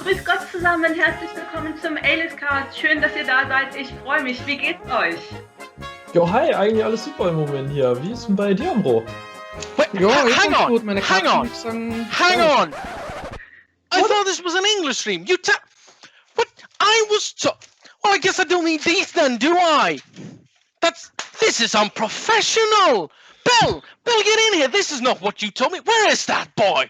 Grüß Gott zusammen, herzlich willkommen zum Alith-Cast. Schön, dass ihr da seid. Ich freue mich. Wie geht's euch? Jo, hi, eigentlich alles super im Moment hier. Wie ist denn bei dir, Ambro? Hang on! Hang on! I thought this was an English stream. What? I was Well, I guess I don't need these then, do I? This is unprofessional! Bill, get in here. This is not what you told me. Where is that boy?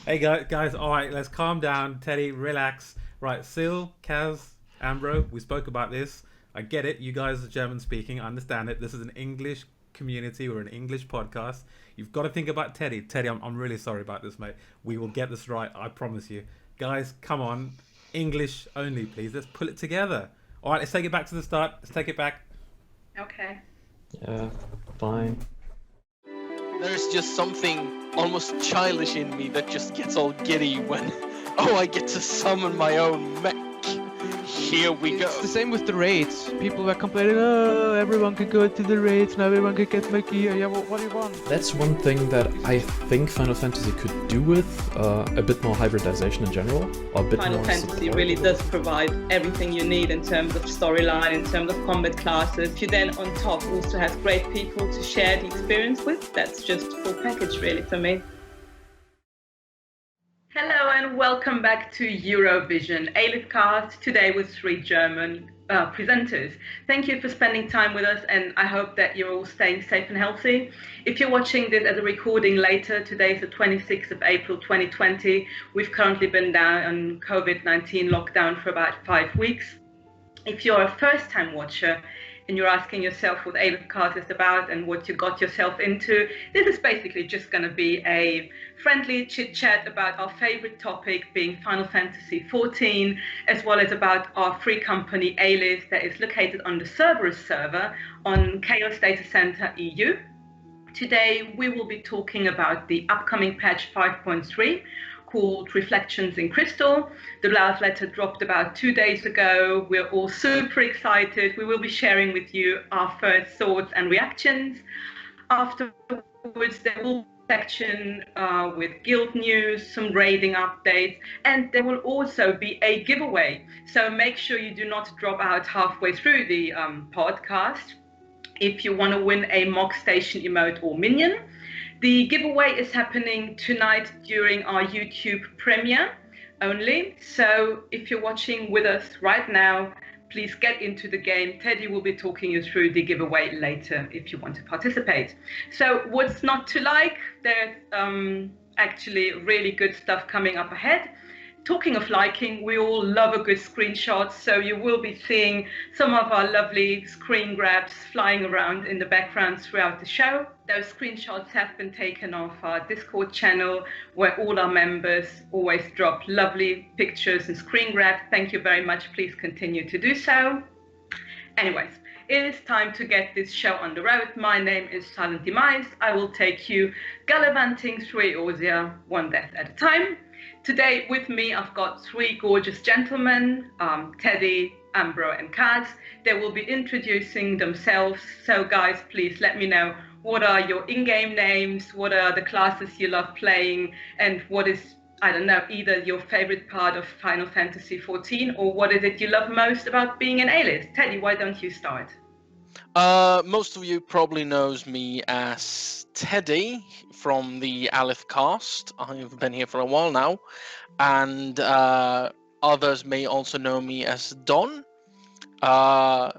Hey guys, alright, let's calm down. Teddy, relax. Right, Syl, Kaz, Ambro, we spoke about this. I get it, you guys are German speaking, I understand it. This is an English community, we're an English podcast. You've got to think about Teddy. Teddy, I'm really sorry about this, mate. We will get this right, I promise you. Guys, come on. English only, please. Let's pull it together. Alright, let's take it back to the start. Let's take it back. Okay. Yeah, fine. There's just something almost childish in me that just gets all giddy when, I get to summon my own mech. Here we go. It's the same with the raids. People were complaining, everyone can go to the raids, now everyone can get my gear. Yeah, what do you want? That's one thing that I think Final Fantasy could do with a bit more hybridization in general, or a bit Final more Fantasy support. really does provide everything you need in terms of storyline, in terms of combat classes. You then on top also have great people to share the experience with. That's just a full package really for me. Hello and welcome back to Eurovision Alith-Cast, today with 3 German presenters. Thank you for spending time with us, and I hope that you're all staying safe and healthy. If you're watching this as a recording later, today is the 26th of April 2020. We've currently been down on COVID-19 lockdown for about 5 weeks. If you're a first-time watcher and you're asking yourself what Alith-Cast is about and what you got yourself into, this is basically just going to be a friendly chit-chat about our favorite topic, being Final Fantasy XIV, as well as about our free company Alith that is located on the Cerberus server on Chaos Data Center EU. Today we will be talking about the upcoming patch 5.3, called Reflections in Crystal. The last letter dropped about 2 days ago. We're all super excited. We will be sharing with you our first thoughts and reactions. Afterwards, there will be a section with guild news, some raiding updates, and there will also be a giveaway. So make sure you do not drop out halfway through the podcast if you want to win a mock station emote or minion. The giveaway is happening tonight during our YouTube premiere only. So if you're watching with us right now, please get into the game. Teddy will be talking you through the giveaway later if you want to participate. So what's not to like? There's actually really good stuff coming up ahead. Talking of liking, we all love a good screenshot, so you will be seeing some of our lovely screen grabs flying around in the background throughout the show. Those screenshots have been taken off our Discord channel, where all our members always drop lovely pictures and screen grabs. Thank you very much. Please continue to do so. Anyways, it is time to get this show on the road. My name is Sylente Demyse. I will take you gallivanting through Eorzea, one death at a time. Today with me, I've got 3 gorgeous gentlemen, Teddy, Ambro, and Kaz. They will be introducing themselves. So guys, please let me know, what are your in-game names? What are the classes you love playing? And what is, I don't know, either your favorite part of Final Fantasy XIV, or what is it you love most about being an Alith? Teddy, why don't you start? Most of you probably knows me as Teddy from the Alith-Cast. I've been here for a while now, and others may also know me as Don, the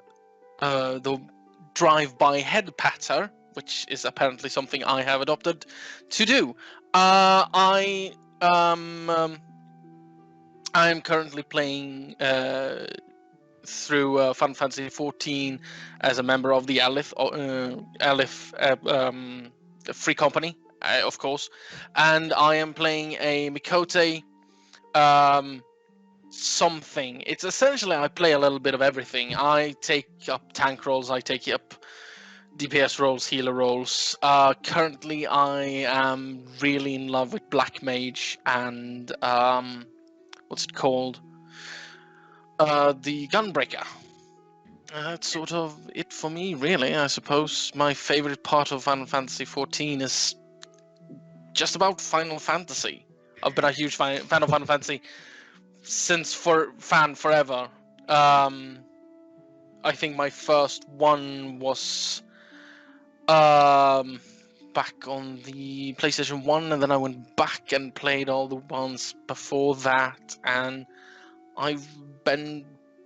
drive-by head patter, which is apparently something I have adopted to do. I am currently playing through Final Fantasy XIV as a member of the Alith free company, of course, and I am playing a Mikote something. It's essentially I play a little bit of everything. I take up tank roles, I take up DPS roles, healer roles. Currently I am really in love with Black Mage and what's it called? The Gunbreaker. That's sort of it for me, really. I suppose my favorite part of Final Fantasy XIV is just about Final Fantasy. I've been a huge fan of Final Fantasy since forever. I think my first one was back on the PlayStation 1, and then I went back and played all the ones before that, and I've been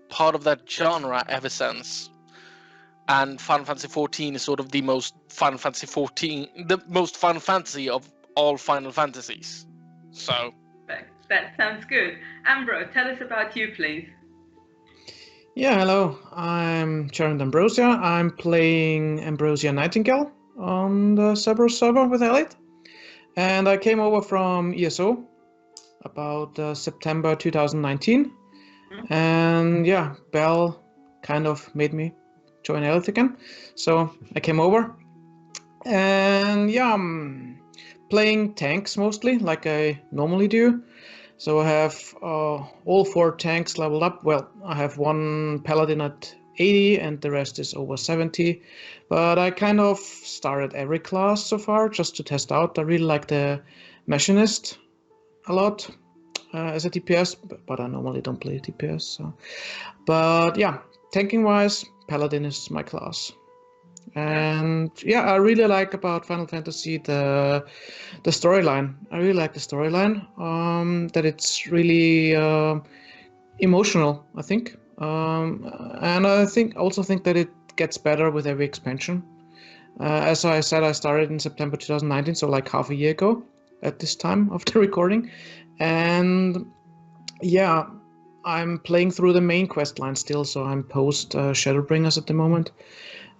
part of that genre ever since. And Final Fantasy XIV is sort of the most Final Fantasy of all Final Fantasies. So that sounds good. Ambro, tell us about you, please. Yeah, hello. I'm Charon Ambrosia. I'm playing Ambrosia Nightingale on the Cerberus server with Alith. And I came over from ESO about September 2019. And yeah, Bell kind of made me join Alith again. So I came over. And yeah, I'm playing tanks mostly, like I normally do. So I have all 4 tanks leveled up. Well, I have 1 paladin at 80 and the rest is over 70. But I kind of started every class so far just to test out. I really like the Machinist a lot as a DPS, but I normally don't play DPS. So. But yeah, tanking wise, Paladin is my class. And yeah, I really like about Final Fantasy the storyline. I really like the storyline. That it's really emotional, I think. And I also think that it gets better with every expansion. As I said, I started in September 2019, so like half a year ago at this time of the recording. And yeah, I'm playing through the main quest line still, so I'm post Shadowbringers at the moment.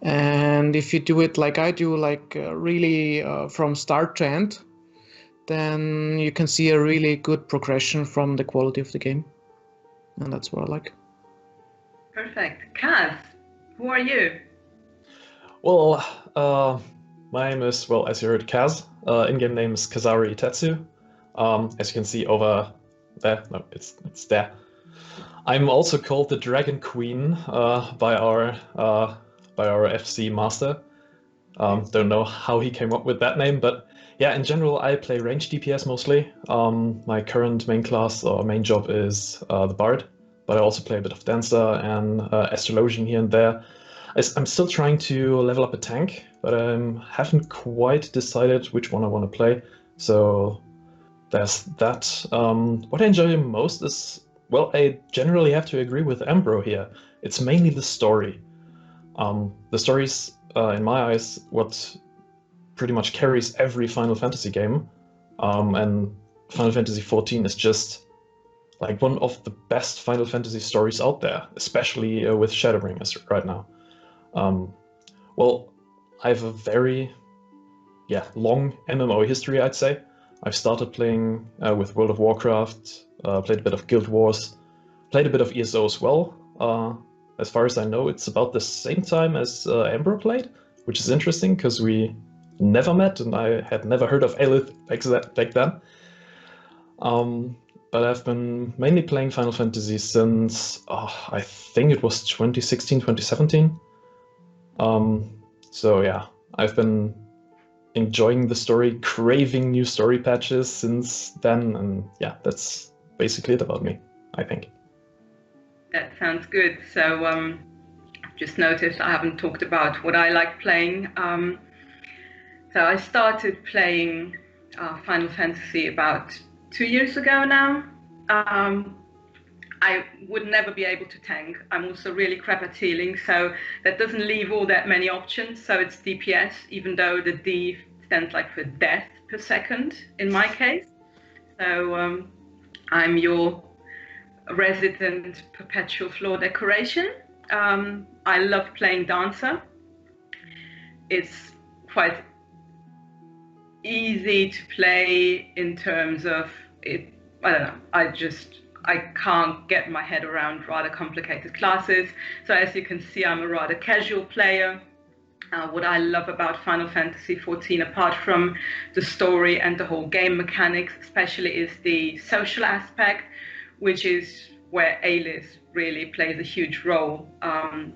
And if you do it like I do, like really from start to end, then you can see a really good progression from the quality of the game. And that's what I like. Perfect. Kaz, who are you? Well, my name is, well, as you heard, Kaz. In-game name is Kazaori Itetsu. As you can see over there, no, it's there. I'm also called the Dragon Queen by our FC master. Don't know how he came up with that name, but yeah, in general, I play range DPS mostly. My current main class or main job is the Bard, but I also play a bit of Dancer and Astrologian here and there. I'm still trying to level up a tank, but I haven't quite decided which one I want to play. So there's that. What I enjoy most is, well, I generally have to agree with Ambro here. It's mainly the story. The story's, in my eyes, what pretty much carries every Final Fantasy game. And Final Fantasy XIV is just like one of the best Final Fantasy stories out there, especially with Shadowbringers right now. Well, I have a very, long MMO history, I'd say. I've started playing with World of Warcraft, played a bit of Guild Wars, played a bit of ESO as well. As far as I know, it's about the same time as Ambro played, which is interesting because we never met and I had never heard of Alith back then. But I've been mainly playing Final Fantasy since, I think it was 2016, 2017. So yeah, I've been enjoying the story, craving new story patches since then, and yeah, that's basically it about me, I think. That sounds good. So I've just noticed I haven't talked about what I like playing. So I started playing Final Fantasy about 2 years ago now. I would never be able to tank. I'm also really crap at healing, so that doesn't leave all that many options. So it's DPS, even though the D stands like for death per second in my case. So I'm your resident perpetual floor decoration. I love playing Dancer. It's quite easy to play in terms of it. I don't know. I can't get my head around rather complicated classes. So as you can see, I'm a rather casual player. What I love about Final Fantasy XIV, apart from the story and the whole game mechanics, especially, is the social aspect, which is where Alith really plays a huge role.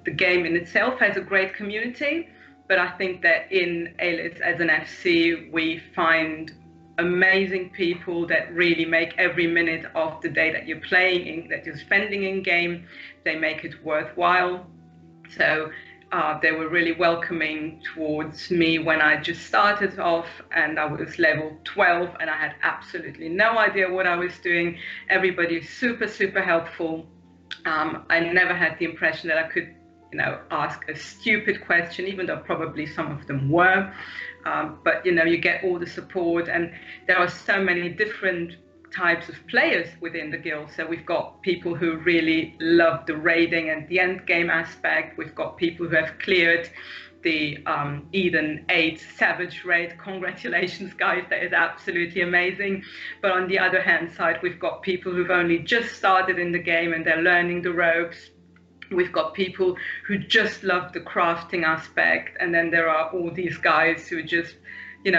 The game in itself has a great community, but I think that in Alith as an FC, we find amazing people that really make every minute of the day that you're playing, that you're spending in game, they make it worthwhile. So they were really welcoming towards me when I just started off, and I was level 12 and I had absolutely no idea what I was doing. Everybody is super, super helpful. I never had the impression that I could, ask a stupid question, even though probably some of them were. But, you get all the support, and there are so many different types of players within the guild. So we've got people who really love the raiding and the end game aspect. We've got people who have cleared the Eden 8 Savage raid. Congratulations, guys, that is absolutely amazing. But on the other hand side, we've got people who've only just started in the game and they're learning the ropes. We've got people who just love the crafting aspect, and then there are all these guys who just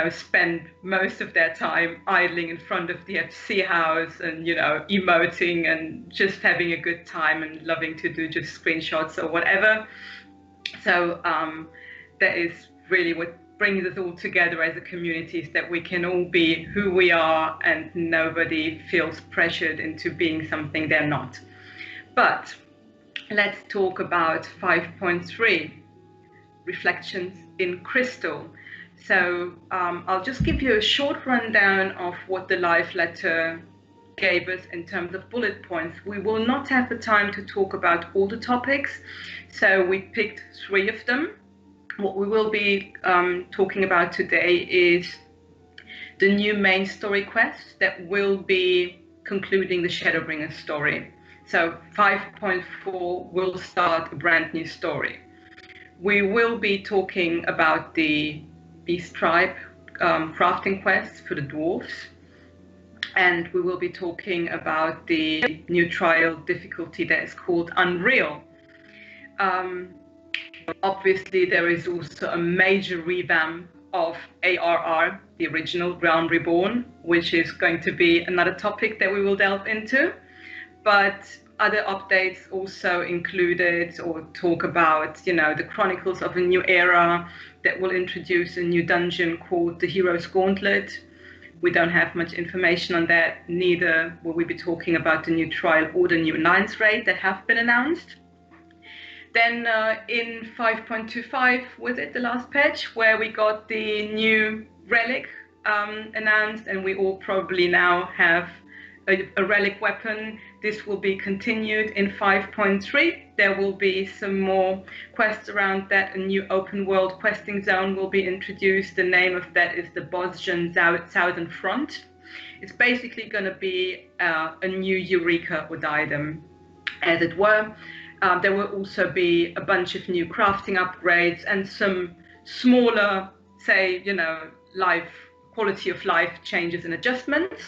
spend most of their time idling in front of the FC house and, emoting and just having a good time and loving to do just screenshots or whatever. So that is really what brings us all together as a community, is that we can all be who we are and nobody feels pressured into being something they're not. But let's talk about 5.3, Reflections in Crystal. So I'll just give you a short rundown of what the live letter gave us in terms of bullet points. We will not have the time to talk about all the topics, so we picked 3 of them. What we will be talking about today is the new main story quest that will be concluding the Shadowbringer story. So 5.4 will start a brand new story. We will be talking about the Beast Tribe crafting quest for the dwarves, and we will be talking about the new trial difficulty that is called Unreal. Obviously, there is also a major revamp of ARR, the original Realm Reborn, which is going to be another topic that we will delve into. But other updates also included or talk about, the Chronicles of a New Era that will introduce a new dungeon called the Hero's Gauntlet. We don't have much information on that, neither will we be talking about the new trial or the new Alliance raid that have been announced. Then in 5.25, was it the last patch, where we got the new relic announced, and we all probably now have a relic weapon. This will be continued in 5.3. There will be some more quests around that. A new open world questing zone will be introduced. The name of that is the Bosjan Southern Front. It's basically going to be a new Eureka or item, as it were. There will also be a bunch of new crafting upgrades and some smaller, say, quality of life changes and adjustments.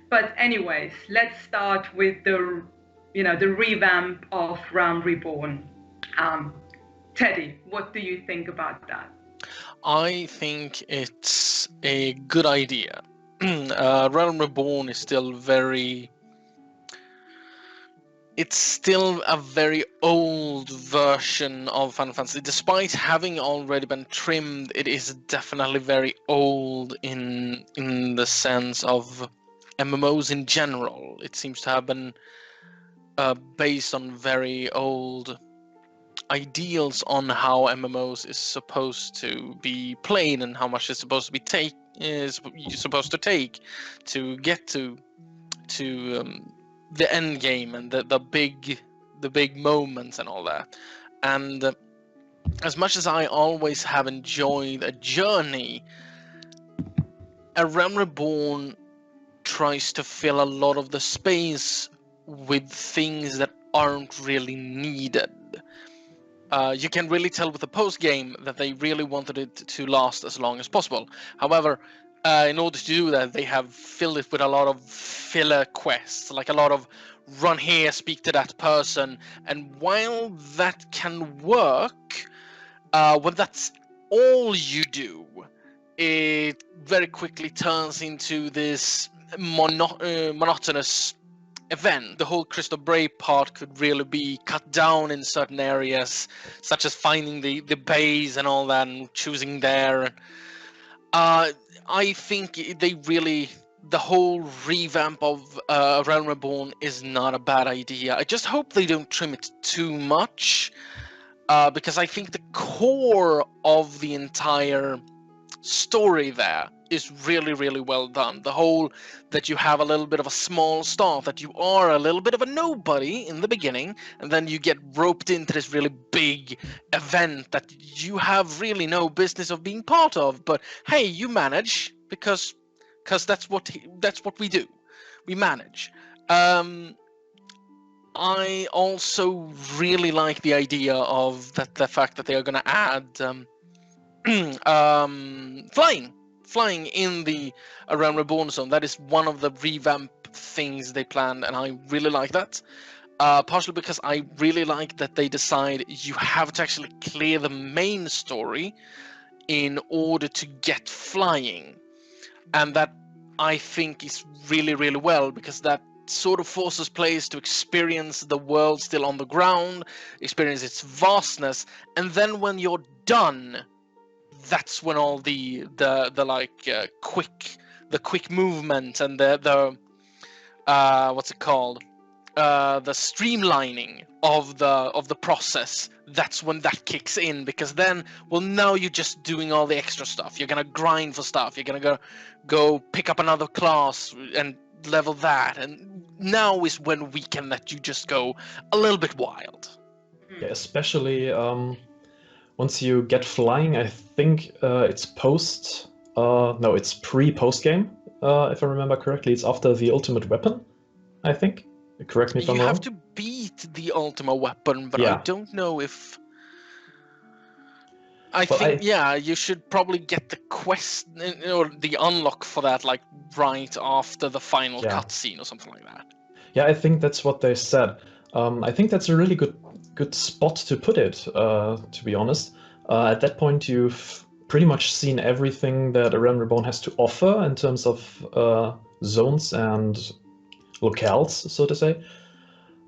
But anyways, let's start with the revamp of Realm Reborn. Teddy, what do you think about that? I think it's a good idea. Realm Reborn is still it's still a very old version of Final Fantasy. Despite having already been trimmed, it is definitely very old in the sense of MMOs in general. It seems to have been based on very old ideals on how MMOs is supposed to be played and how much it's supposed to be supposed to take to get to the end game and the big moments and all that. And as much as I always have enjoyed a journey, a Realm Reborn tries to fill a lot of the space with things that aren't really needed. You can really tell with the post game that they really wanted it to last as long as possible. However, in order to do that, they have filled it with a lot of filler quests, like a lot of run here, speak to that person. And while that can work, when that's all you do, it very quickly turns into this monotonous event. The whole Crystal Brave part could really be cut down in certain areas, such as finding the base and all that and choosing there. I think they really, the whole revamp of Realm Reborn is not a bad idea. I just hope they don't trim it too much, because I think the core of the entire story there is really, really well done. The whole that you have a little bit of a small start, that you are a little bit of a nobody in the beginning, and then you get roped into this really big event that you have really no business of being part of. But hey, you manage because that's what we do. We manage. I also really like the idea of the fact that they are going to add flying in the Realm Reborn zone. That is one of the revamp things they planned, and I really like that. Partially because I really like that they decide you have to actually clear the main story in order to get flying, and that I think is really, really well, because that sort of forces players to experience the world still on the ground, experience its vastness, and then when you're done, that's when all the quick movement and the what's it called, the streamlining of the process, that's when that kicks in, because then, well, now you're just doing all the extra stuff. You're gonna grind for stuff. You're gonna go pick up another class and level that, and now is when we can let you just go a little bit wild. Yeah, especially once you get flying. I think it's it's pre-post game, if I remember correctly. It's after the ultimate weapon, I think. Correct me if I'm wrong. You have to beat the ultimate weapon, but yeah. I don't know if... I think you should probably get the quest or the unlock for that like right after the final cutscene or something like that. Yeah, I think that's what they said. I think that's a really good spot to put it, to be honest. At that point, you've pretty much seen everything that A Realm Reborn has to offer in terms of zones and locales, so to say.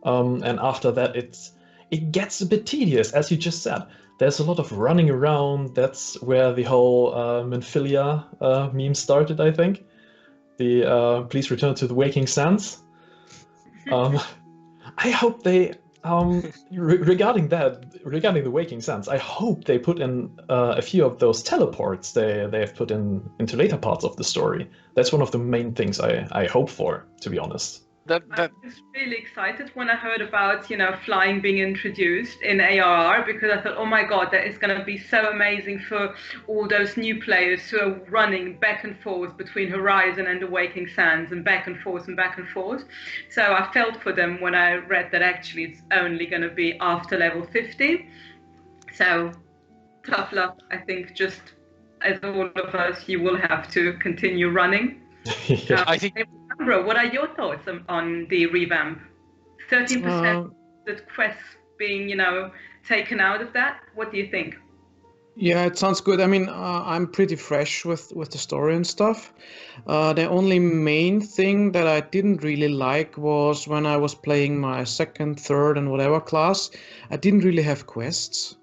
And after that, it gets a bit tedious, as you just said. There's a lot of running around. That's where the whole Minfilia meme started, I think. The please return to the Waking Sands. I hope they, regarding the Waking Sands, I hope they put in a few of those teleports they have put into later parts of the story. That's one of the main things I hope for, to be honest. I was really excited when I heard about, flying being introduced in ARR, because I thought, oh my god, that is going to be so amazing for all those new players who are running back and forth between Horizon and the Waking Sands, and back and forth and back and forth. So I felt for them when I read that actually it's only going to be after level 50. So tough luck. I think just as all of us, you will have to continue running. I think... Bro, what are your thoughts on the revamp? 13% the quests being, taken out of that. What do you think? Yeah, it sounds good. I mean, I'm pretty fresh with the story and stuff. The only main thing that I didn't really like was when I was playing my second, third, and whatever class, I didn't really have quests.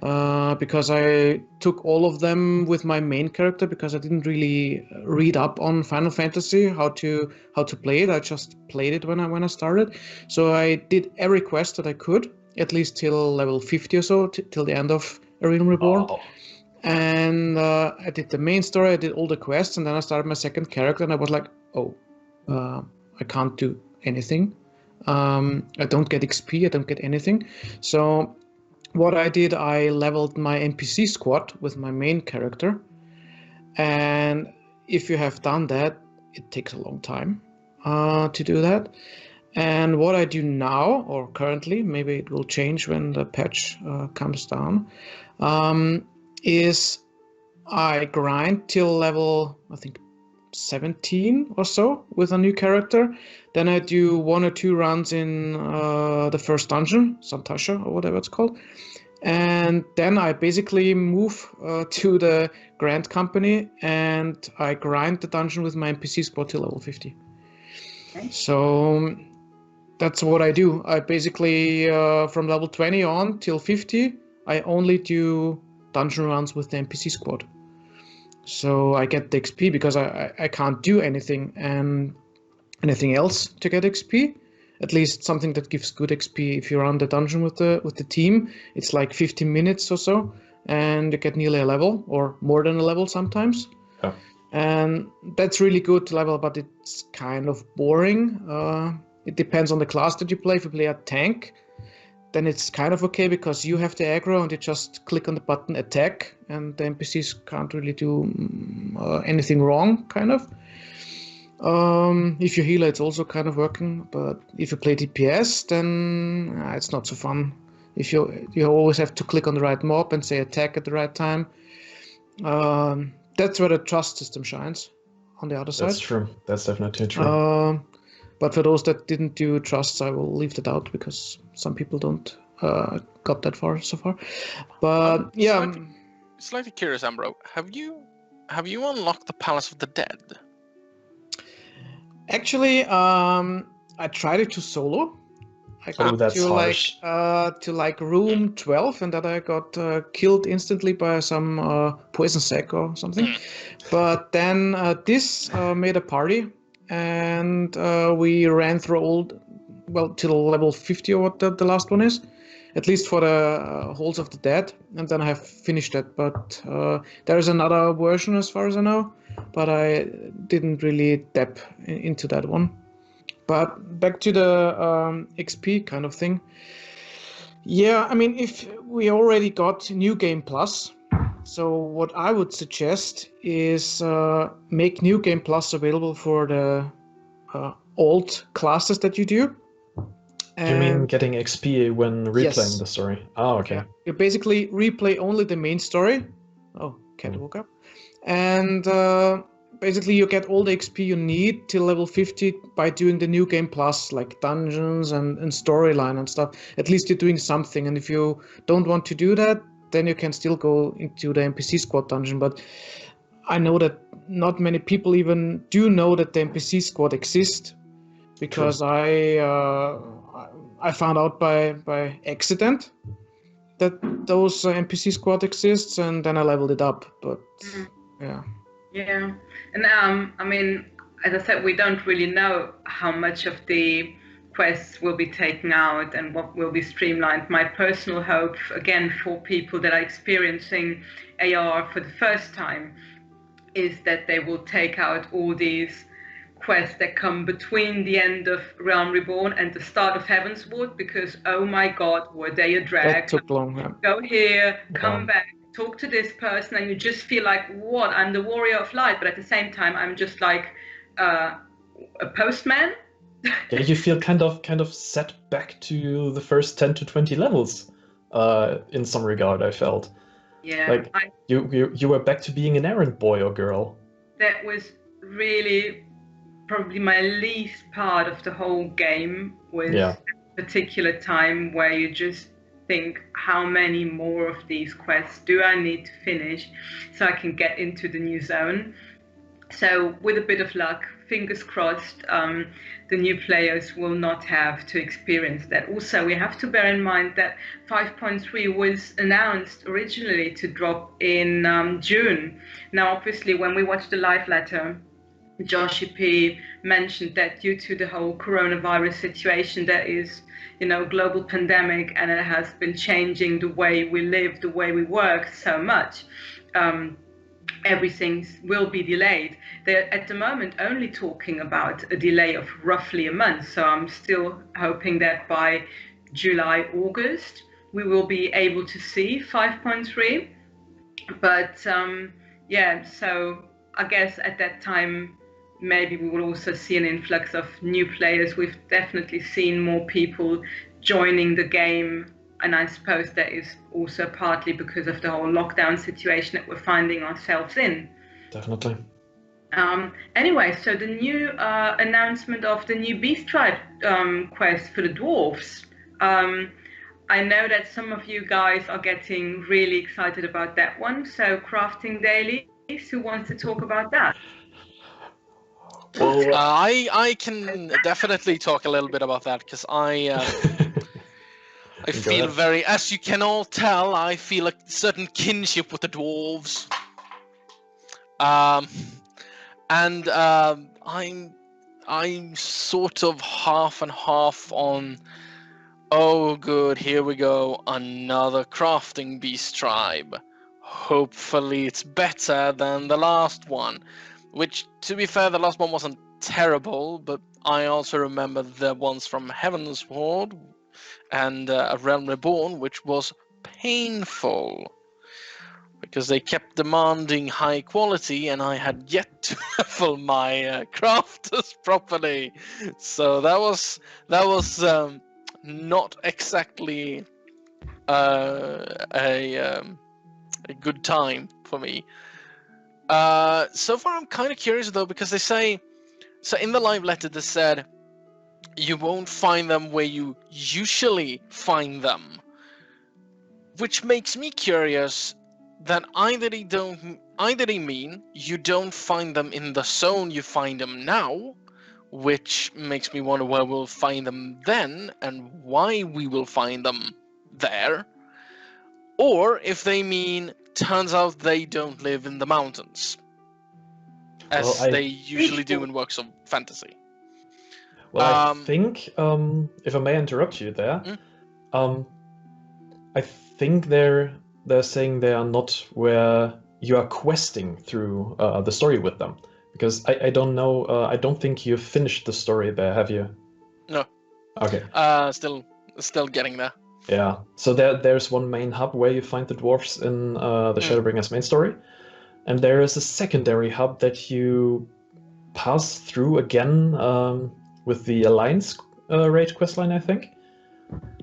Because I took all of them with my main character, because I didn't really read up on Final Fantasy how to play it. I just played it when I started. So I did every quest that I could, at least till level 50 or so, till the end of A Realm Reborn. Oh. And I did the main story, I did all the quests, and then I started my second character, and I was like, I can't do anything. I don't get XP, I don't get anything. So what I did, I leveled my NPC squad with my main character, and if you have done that, it takes a long time to do that. And what I do now, or currently, maybe it will change when the patch comes down, is I grind till level, I think, 17 or so with a new character. Then I do 1 or 2 runs in the first dungeon, Santasha or whatever it's called. And then I basically move to the Grand Company, and I grind the dungeon with my NPC squad till level 50. Okay. So that's what I do. I basically, from level 20 on till 50, I only do dungeon runs with the NPC squad. So I get the XP because I can't do anything else to get XP. At least something that gives good XP. If you run the dungeon with the team, it's like 15 minutes or so, and you get nearly a level or more than a level sometimes. Oh. And that's really good to level, but it's kind of boring. It depends on the class that you play. If you play a tank, then it's kind of okay because you have the aggro and you just click on the button attack, and the NPCs can't really do anything wrong, kind of. If you healer, it's also kind of working, but if you play DPS, then it's not so fun. If you always have to click on the right mob and say attack at the right time. That's where the trust system shines on the other side. That's true. That's definitely true. But for those that didn't do trusts, I will leave that out because some people don't got that far so far. But yeah, slightly curious, Ambro. Have you unlocked the Palace of the Dead? Actually, I tried it to solo. I got to like room 12, and then I got killed instantly by some poison sack or something. But then this made a party, and we ran through till level 50 or what the last one is, at least for the Halls of the Dead, and then I have finished it. But there is another version as far as I know, but I didn't really dip into that one. But back to the XP kind of thing. Yeah, I mean, if we already got New Game Plus, so what I would suggest is make New Game Plus available for the old classes that you do. You mean getting XP when replaying the story? Oh, okay. Yeah. You basically replay only the main story. Oh, cat woke up. And basically you get all the XP you need till level 50 by doing the New Game Plus, like dungeons and storyline and stuff. At least you're doing something. And if you don't want to do that, then you can still go into the NPC squad dungeon. But I know that not many people even do know that the NPC squad exists, because I found out by accident that those NPC squad exists, and then I leveled it up. But yeah, and I mean, as I said, we don't really know how much of the quests will be taken out and what will be streamlined. My personal hope, again, for people that are experiencing AR for the first time, is that they will take out all these quests that come between the end of Realm Reborn and the start of Heavensward, because oh my god, were they a drag. That took long. Yeah. Go here, come back, talk to this person, and you just feel like, what, I'm the warrior of light, but at the same time I'm just like a postman. Yeah, you feel kind of set back to the first 10 to 20 levels in some regard, I felt. Yeah, like you were back to being an errand boy or girl. That was really probably my least part of the whole game, was a particular time where you just think, how many more of these quests do I need to finish so I can get into the new zone? So with a bit of luck, fingers crossed, the new players will not have to experience that. Also, we have to bear in mind that 5.3 was announced originally to drop in June. Now, obviously, when we watched the live letter, Josh EP mentioned that due to the whole coronavirus situation, there is, global pandemic, and it has been changing the way we live, the way we work so much. Everything will be delayed. They're at the moment only talking about a delay of roughly a month. So I'm still hoping that by July, August, we will be able to see 5.3. But so I guess at that time, maybe we will also see an influx of new players. We've definitely seen more people joining the game, and I suppose that is also partly because of the whole lockdown situation that we're finding ourselves in. Definitely. Anyway, so the new announcement of the new Beast Tribe quest for the dwarves. I know that some of you guys are getting really excited about that one. So Crafting Dailies, who wants to talk about that? Well, I can definitely talk a little bit about that, because I feel very, as you can all tell, I feel a certain kinship with the dwarves. And I'm sort of half and half on. Oh, good, here we go, another crafting beast tribe. Hopefully it's better than the last one. Which, to be fair, the last one wasn't terrible, but I also remember the ones from Heaven's Ward and A Realm Reborn, which was painful. Because they kept demanding high quality, and I had yet to level my crafters properly. So that was not exactly a good time for me. So far, I'm kind of curious though, because they say, so in the live letter they said you won't find them where you usually find them, which makes me curious that either they mean you don't find them in the zone you find them now, which makes me wonder where we'll find them then and why we will find them there, or if they mean turns out they don't live in the mountains, as they usually do in works of fantasy. Well, I think, if I may interrupt you there, I think they're saying they are not where you are questing through the story with them. Because I don't know, I don't think you've finished the story there, have you? No. Okay. Still getting there. Yeah, so there's one main hub where you find the dwarves in the Shadowbringers main story. And there is a secondary hub that you pass through again with the Alliance raid questline, I think.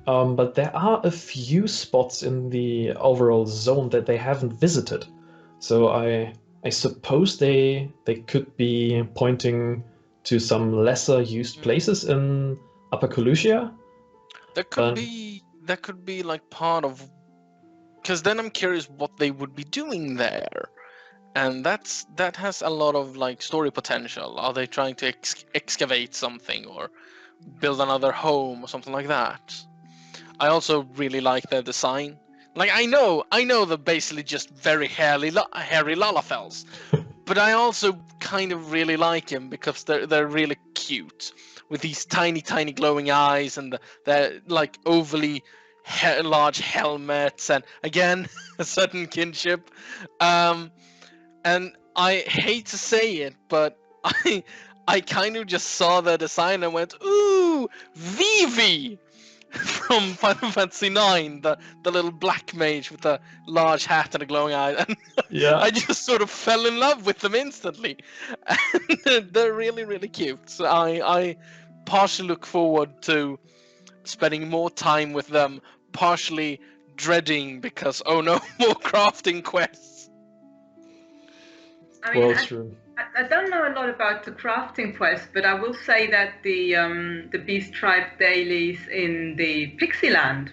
But there are a few spots in the overall zone that they haven't visited. So I suppose they could be pointing to some lesser used places in Upper Colusia. That could be like part of, because then I'm curious what they would be doing there, and that has a lot of like story potential. Are they trying to excavate something or build another home or something like that? I also really like their design. Like I know they're basically just very hairy Lalafels, but I also kind of really like him because they're really cute with these tiny glowing eyes and they're like overly large helmets and again a certain kinship. And I hate to say it, but I kind of just saw their design and went, ooh, Vivi! From Final Fantasy IX, the little black mage with a large hat and a glowing eye, and yeah. I just sort of fell in love with them instantly. And they're really cute. So I partially look forward to spending more time with them, partially dreading because oh no, more crafting quests. I mean, well, true. I don't know a lot about the crafting quest, but I will say that the Beast Tribe dailies in the Pixie Land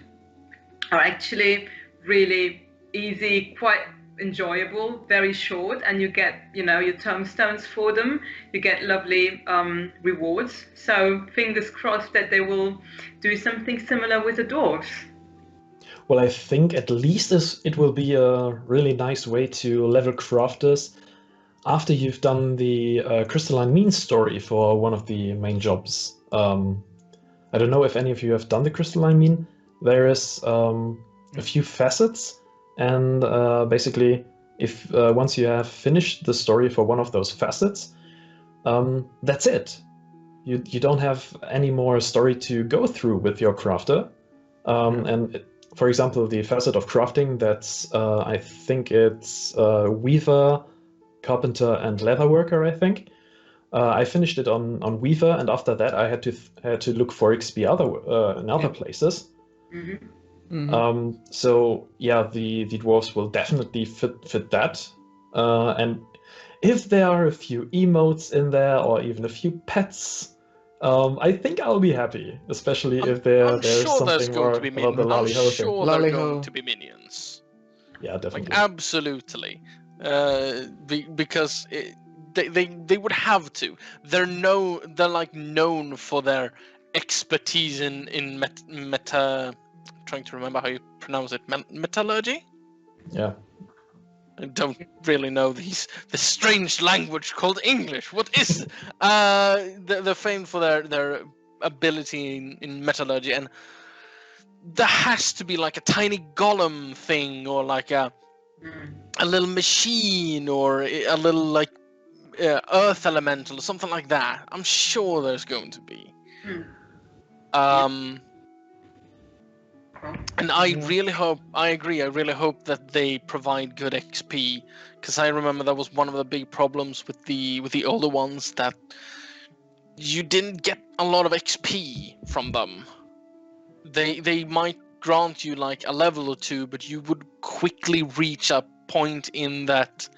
are actually really easy, quite enjoyable, very short, and you get, your tombstones for them. You get lovely rewards. So fingers crossed that they will do something similar with the dwarves. Well, I think at least it will be a really nice way to level crafters after you've done the Crystalline Means story for one of the main jobs. I don't know if any of you have done the Crystalline Mean. There is a few facets, and basically, if once you have finished the story for one of those facets, that's it. You don't have any more story to go through with your crafter. For example, the facet of crafting, that's I think it's Weaver, Carpenter, and Leatherworker, I think. I finished it on Weaver, and after that I had to look for XP in other places. So yeah, the dwarves will definitely fit that. And if there are a few emotes in there or even a few pets, I think I'll be happy, especially if there's sure something more about the I'm Lally-Ho sure thing. they're going to be minions. Yeah, definitely. Like absolutely, because they would have to. They're like known for their expertise in meta. Trying to remember how you pronounce it. Metallurgy. Yeah. I don't really know this strange language called English. What is they're famed for their ability in metallurgy, and there has to be like a tiny golem thing, or like a little machine, or a little like earth elemental, or something like that. I'm sure there's going to be. And I really hope, I agree, I really hope that they provide good XP, because I remember that was one of the big problems with the older ones, that you didn't get a lot of XP from them. They might grant you like a level or two, but you would quickly reach a point in that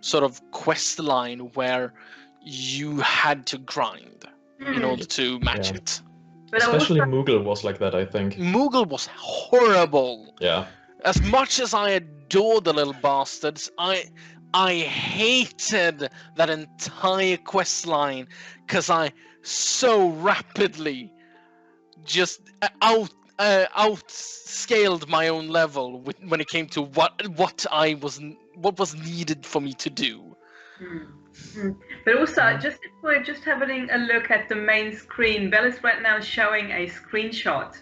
sort of quest line where you had to grind in order to match it. But Especially Moogle was like that, I think. Moogle was horrible. Yeah. As much as I adored the little bastards, I hated that entire quest line, because I so rapidly just outscaled my own level when it came to what was needed for me to do. But also, just if we're just having a look at the main screen, Bell is right now showing a screenshot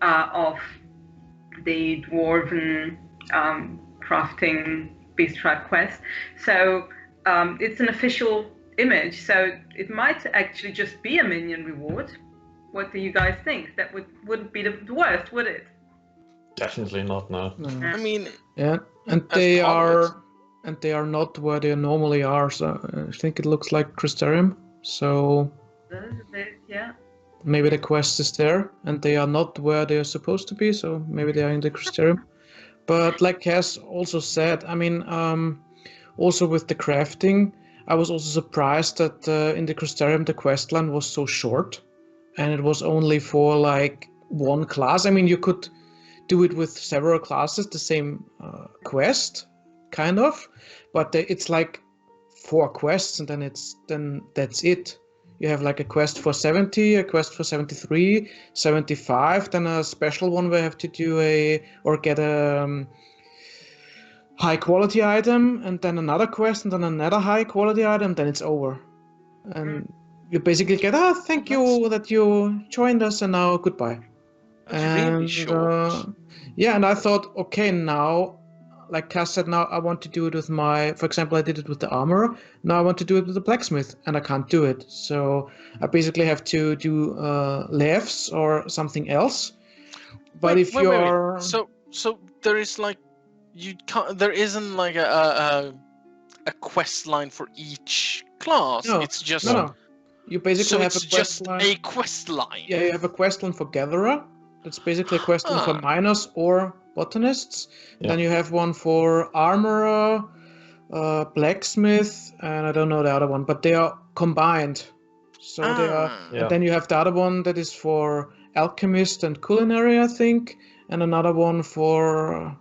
of the Dwarven crafting beast tribe quest. So it's an official image, so it might actually just be a minion reward. What do you guys think? That wouldn't be the worst, would it? Definitely not, no. I mean, yeah, and they are not where they normally are. So I think it looks like Crystarium. So Yeah. maybe the quest is there, and they are not where they are supposed to be. So maybe they are in the Crystarium. But like Cass also said, I mean, also with the crafting, I was also surprised that in the Crystarium the quest line was so short, and it was only for like one class. I mean, you could do it with several classes, the same quest, kind of, but it's like 4 quests, and then that's it. You have like a quest for 70, a quest for 73, 75, then a special one where you have to do get a high quality item, and then another quest, and then another high quality item, then it's over. And you basically get, thank you that you joined us, and now goodbye. That's really short. Yeah, and I thought, okay, now, like Cass said, now I want to do it with for example, I did it with the armorer, now I want to do it with the blacksmith, and I can't do it. So I basically have to do lefts or something else. But wait. So there is like, there isn't like a quest line for each class. No, it's just no. You basically have it's a quest just line. a quest line. Yeah, you have a quest line for gatherer. That's basically a quest line for miners or botanists. Yeah. Then you have one for armorer, blacksmith, and I don't know the other one, but they are combined. So they are. Yeah. And then you have the other one that is for alchemist and culinary, I think, and another one for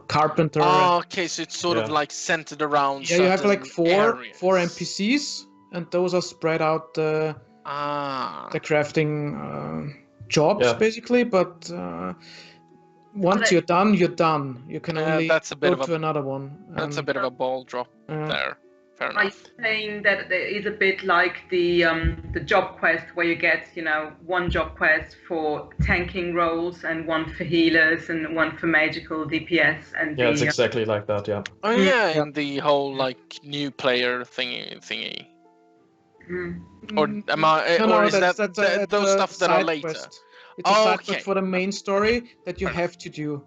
carpenter. Oh, okay, so it's sort of like centered around. Yeah, you have like four areas. NPCs, and those are spread out the crafting jobs basically. But once you're done, you're done. You can only go to another one. That's a bit of a ball drop there. Fair enough. Are you saying that there is a bit like the job quest, where you get, one job quest for tanking roles, and one for healers, and one for magical DPS, and it's exactly like that. Yeah. Oh yeah, and the whole like new player thingy. Or am I? Or is that those stuff that are later? Quest. It's a side quest for the main story that you have to do.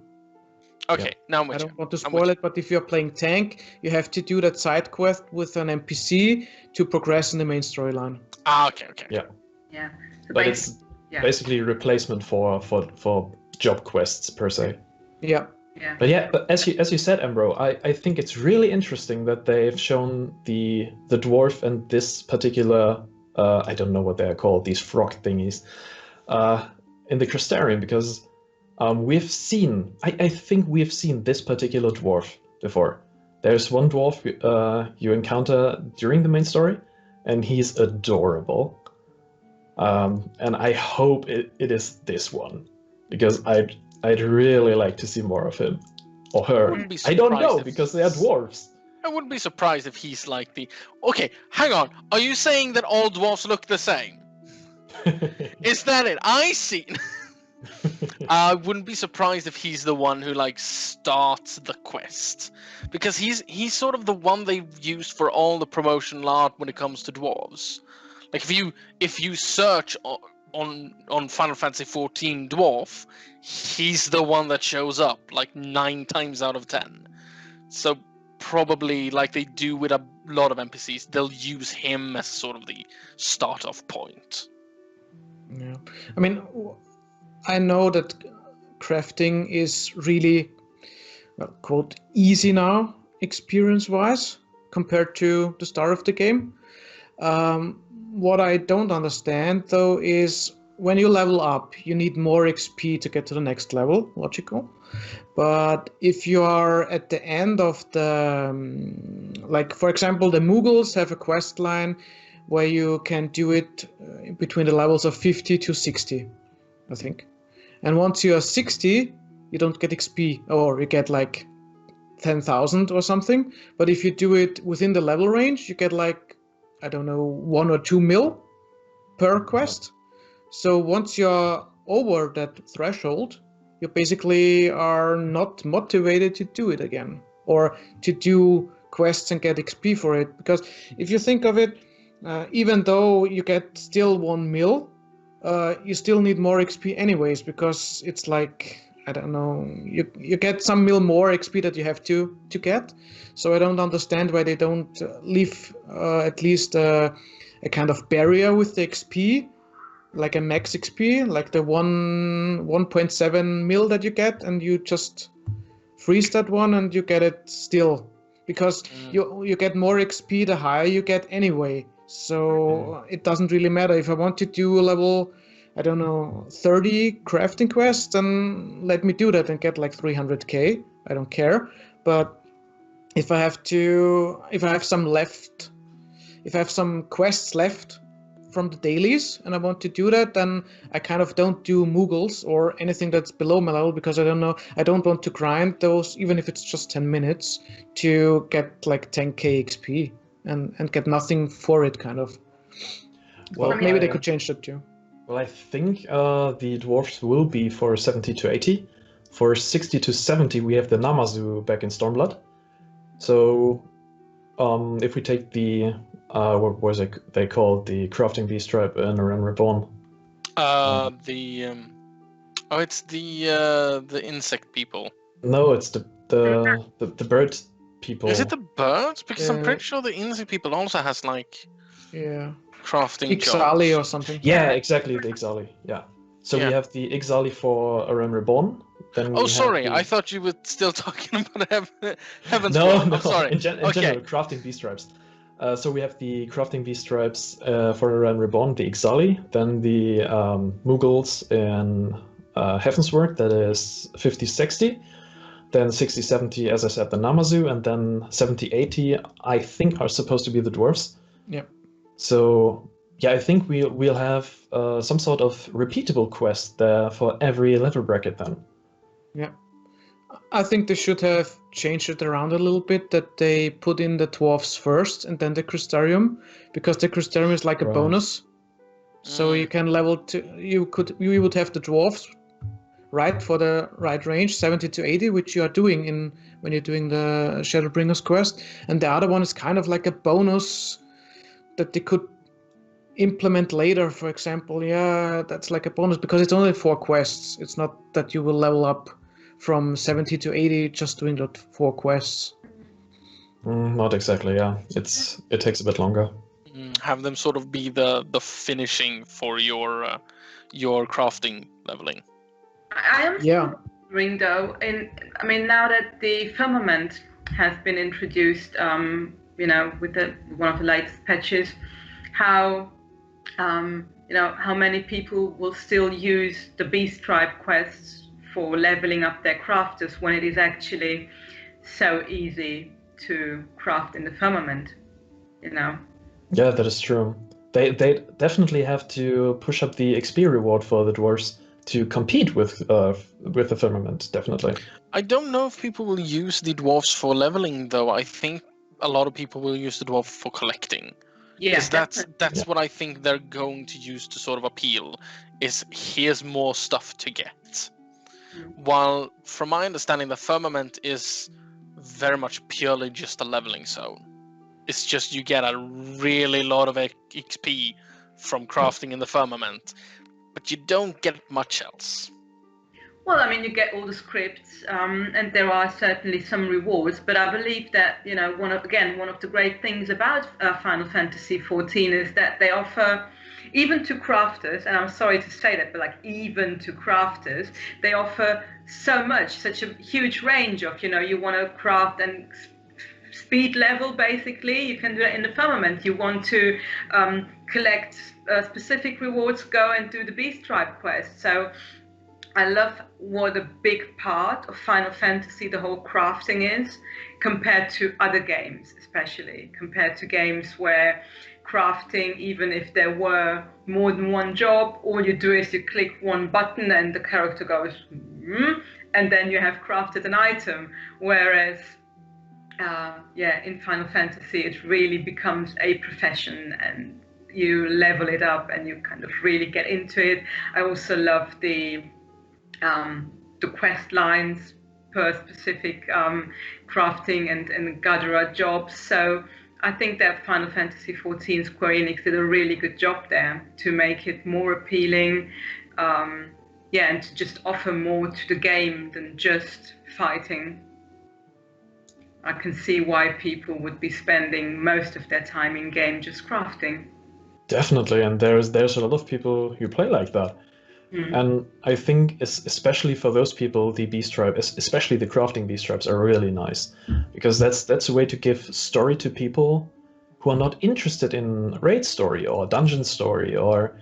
Okay, now I'm with I don't want to spoil it, but if you're playing tank, you have to do that side quest with an NPC to progress in the main storyline. Okay. Yeah. Yeah. So but it's basically a replacement for job quests per se. Yeah. Yeah. But as you said, Ambro, I think it's really interesting that they've shown the dwarf and this particular I don't know what they're called, these frog thingies, in the Crystarium, because we've seen, I think we've seen this particular dwarf before. There's one dwarf you encounter during the main story, and he's adorable. And I hope it is this one, because I'd really like to see more of him. Or her. wouldn't be I don't know, surprised if because they are dwarves. I wouldn't be surprised if he's like the... Okay, hang on. Are you saying that all dwarves look the same? Is that it? I see. I wouldn't be surprised if he's the one who like starts the quest, because he's sort of the one they've used for all the promotional art when it comes to dwarves. Like if you search on Final Fantasy XIV dwarf, he's the one that shows up like 9 times out of 10. So probably like they do with a lot of NPCs, they'll use him as sort of the start-off point. Yeah, I mean, I know that crafting is really, well, quote, easy now, experience-wise, compared to the start of the game. What I don't understand, though, is when you level up, you need more XP to get to the next level, logical. But if you are at the end of the, like, for example, the Mughals have a quest line where you can do it between the levels of 50 to 60, I think. And once you are 60, you don't get XP, or you get like 10,000 or something. But if you do it within the level range, you get like, I don't know, 1 or 2 mil per quest. So once you're over that threshold, you basically are not motivated to do it again, or to do quests and get XP for it. Because if you think of it, even though you get still 1 mil, you still need more XP anyways, because it's like, I don't know, you get some mil more XP that you have to get. So I don't understand why they don't leave at least a kind of barrier with the XP, like a max XP, like the 1.7 mil that you get, and you just freeze that one and you get it still, because you get more XP the higher you get anyway. So it doesn't really matter. If I want to do a level, I don't know, 30 crafting quests, then let me do that and get like 300k. I don't care. But if I have some quests left from the dailies and I want to do that, then I kind of don't do Mughals or anything that's below my level, because I don't want to grind those, even if it's just 10 minutes, to get like 10k XP. And get nothing for it, kind of. Well, maybe they could change that too. Well, I think the dwarfs will be for 70 to 80. For 60 to 70, we have the Namazu back in Stormblood. So, if we take the what was it they called, the crafting beast tribe in Realm Reborn? It's the insect people. No, it's the bird people. Is it the birds? Because I'm pretty sure the insect people also has like crafting Ixali jobs or something. Yeah, exactly, the Ixali. Yeah. So we have the Ixali for Realm Reborn. Then sorry, I thought you were still talking about Heaven's No, Wall. I'm sorry. In general, crafting beast tribes. So we have the crafting beast tribes for Realm Reborn, the Ixali, then the Mughals in Heavensward, that is 50-60. Then 60-70, as I said, the Namazu, and then 70-80, I think, are supposed to be the dwarves. Yeah. So, yeah, I think we'll have some sort of repeatable quest there for every level bracket then. Yeah. I think they should have changed it around a little bit, that they put in the dwarves first and then the Crystarium, because the Crystarium is like a bonus. So you can level to, you would have the dwarves right for the right range, 70 to 80, which you are doing when you're doing the Shadowbringers quest, and the other one is kind of like a bonus that they could implement later. For example, that's like a bonus, because it's only 4 quests. It's not that you will level up from 70 to 80 just doing that 4 quests. Not exactly, yeah. It takes a bit longer. Have them sort of be the finishing for your crafting leveling. I am wondering though, now that the firmament has been introduced, with one of the latest patches, how many people will still use the beast tribe quests for leveling up their crafters when it is actually so easy to craft in the firmament, Yeah, that is true. They definitely have to push up the XP reward for the dwarves to compete with the firmament, definitely. I don't know if people will use the dwarves for leveling, though. I think a lot of people will use the dwarf for collecting. Yeah, Because that's what I think they're going to use to sort of appeal, is here's more stuff to get. While, from my understanding, the firmament is very much purely just a leveling zone. It's just you get a really lot of XP from crafting in the firmament, but you don't get much else. Well, I mean, you get all the scripts, and there are certainly some rewards. But I believe that, you know, one of the great things about Final Fantasy XIV is that they offer, even to crafters, and I'm sorry to say that, but like even to crafters, they offer so much, such a huge range of, you know, you want to craft and speed level, basically, you can do it in the firmament. You want to collect specific rewards, go and do the Beast Tribe quest. So I love what a big part of Final Fantasy the whole crafting is, compared to other games, especially compared to games where crafting, even if there were more than one job, all you do is you click one button and the character goes, and then you have crafted an item. Whereas, in Final Fantasy, it really becomes a profession, and you level it up and you kind of really get into it. I also love the quest lines per specific crafting and gatherer jobs. So I think that Final Fantasy XIV Square Enix did a really good job there to make it more appealing, and to just offer more to the game than just fighting. I can see why people would be spending most of their time in game just crafting. Definitely, and there's a lot of people who play like that. And I think especially for those people, the Beast Tribe, especially the crafting Beast Tribes, are really nice, because that's a way to give story to people who are not interested in raid story or dungeon story or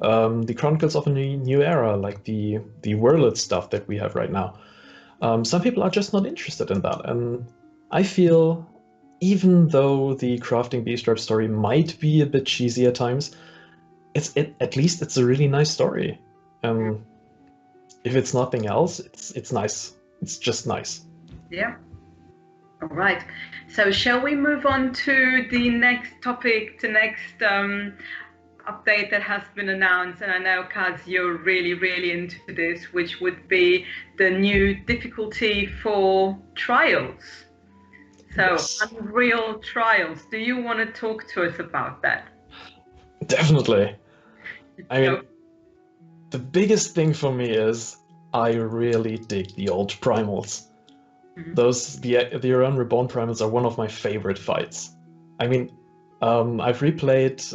the Chronicles of a New Era, like the World stuff that we have right now. Some people are just not interested in that, and I feel even though the crafting Beast Tribe story might be a bit cheesy at times, at least it's a really nice story. If it's nothing else, it's nice. It's just nice. Yeah. All right. So shall we move on to the next topic, the next update that has been announced? And I know, Kaz, you're really, really into this, which would be the new difficulty for trials. So, yes. Unreal Trials. Do you want to talk to us about that? Definitely. I mean, the biggest thing for me is I really dig the old primals. The Iran Reborn primals are one of my favorite fights. I mean, I've replayed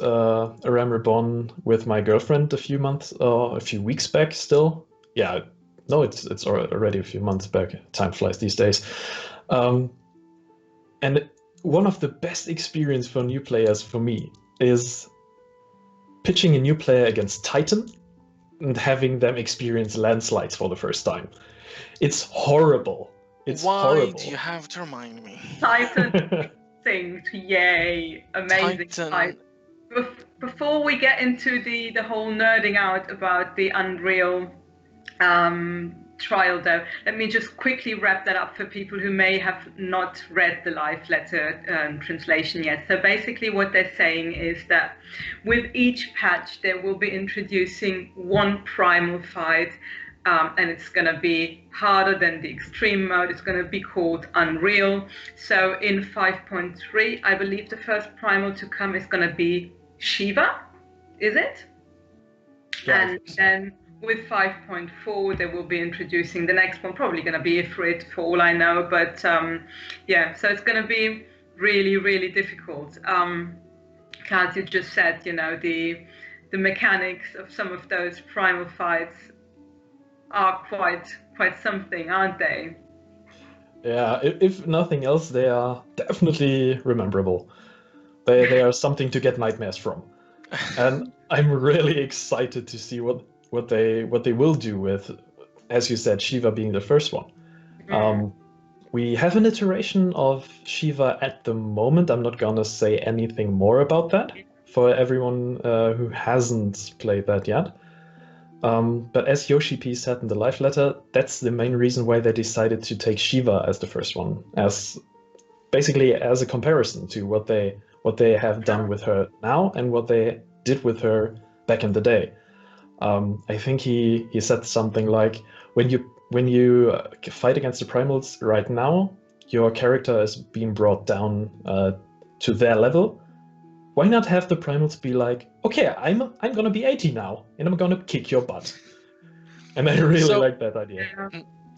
Iran Reborn with my girlfriend a few weeks back still. Yeah, no, it's already a few months back. Time flies these days. And one of the best experience for new players for me is pitching a new player against Titan and having them experience landslides for the first time. It's horrible. Why do you have to remind me? Titan thing, yay, amazing. Titan. Before we get into the whole nerding out about the Unreal trial, though, let me just quickly wrap that up for people who may have not read the live letter translation yet. So basically what they're saying is that with each patch they will be introducing one primal fight, and it's going to be harder than the extreme mode. It's going to be called Unreal. So in 5.3, I believe the first primal to come is going to be Shiva, is it? Yeah. And then with 5.4, they will be introducing the next one, probably going to be Ifrit for all I know. But so it's going to be really, really difficult. Kaz, you just said, you know, the mechanics of some of those primal fights are quite something, aren't they? Yeah, if nothing else, they are definitely rememberable. They are something to get nightmares from. And I'm really excited to see what they will do with, as you said, Shiva being the first one. We have an iteration of Shiva at the moment. I'm not gonna say anything more about that for everyone who hasn't played that yet. But as Yoshi P said in the live letter, that's the main reason why they decided to take Shiva as the first one, as basically as a comparison to what they have done with her now and what they did with her back in the day. I think he said something like, when you fight against the primals right now, your character is being brought down to their level. Why not have the primals be like, okay, I'm gonna be 80 now, and I'm gonna kick your butt. And I really like that idea.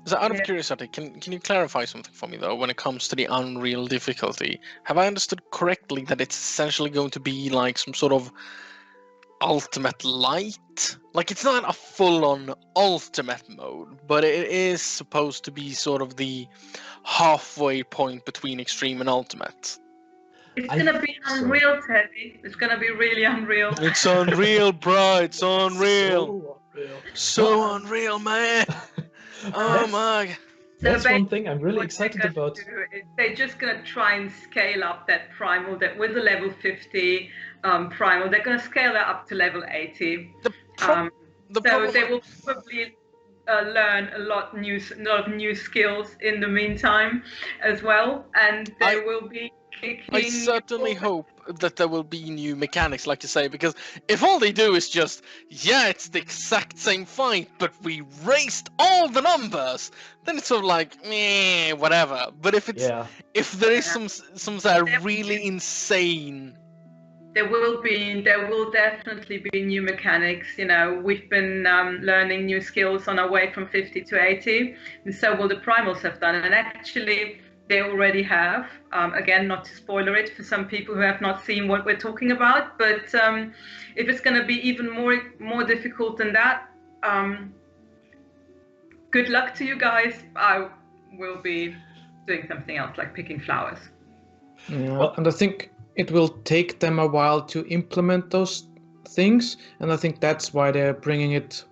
So out of curiosity, can you clarify something for me though when it comes to the Unreal difficulty? Have I understood correctly that it's essentially going to be like some sort of ultimate light? Like it's not a full-on ultimate mode, but it is supposed to be sort of the halfway point between extreme and ultimate. It's gonna be unreal, Teddy. It's gonna be really unreal. It's unreal, bro. It's unreal. So unreal, man. Oh my. That's one thing I'm really excited about. They're just going to try and scale up that primal, that with the level 50 primal, they're going to scale that up to level 80. So they will probably learn a lot of new skills in the meantime as well, and they will be kicking. I certainly hope that there will be new mechanics, like you say, because if all they do is just, it's the exact same fight, but we raised all the numbers, then it's sort of like, whatever. But if it's if there is some really insane, there will definitely be new mechanics. You know, we've been learning new skills on our way from 50 to 80, and so will the primals have done. And actually, they already have. Again, not to spoiler it for some people who have not seen what we're talking about, but if it's going to be even more difficult than that, good luck to you guys. I will be doing something else, like picking flowers. Yeah, and I think it will take them a while to implement those things, and I think that's why they're bringing it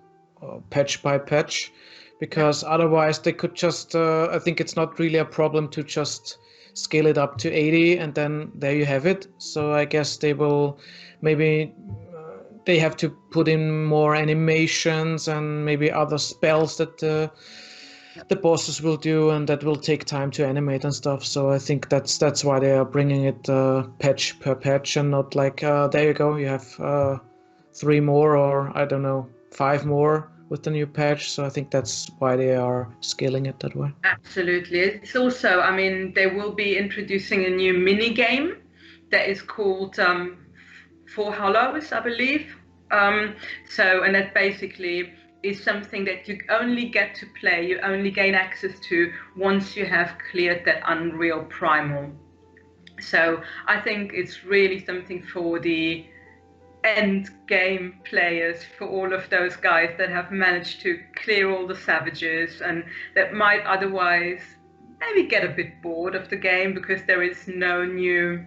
patch by patch. Because otherwise they could just, I think it's not really a problem to just scale it up to 80 and then there you have it. So I guess they will, maybe they have to put in more animations and maybe other spells that the bosses will do, and that will take time to animate and stuff. So I think that's why they are bringing it patch per patch and not like, there you go, you have 3 more or I don't know, 5 more with the new patch. So I think that's why they are scaling it that way. Absolutely. It's also, I mean, they will be introducing a new mini game that is called 4 Hollows, I believe. And that basically is something that you only get to play, you only gain access to once you have cleared that Unreal Primal. So I think it's really something for the end game players, for all of those guys that have managed to clear all the savages and that might otherwise maybe get a bit bored of the game because there is no new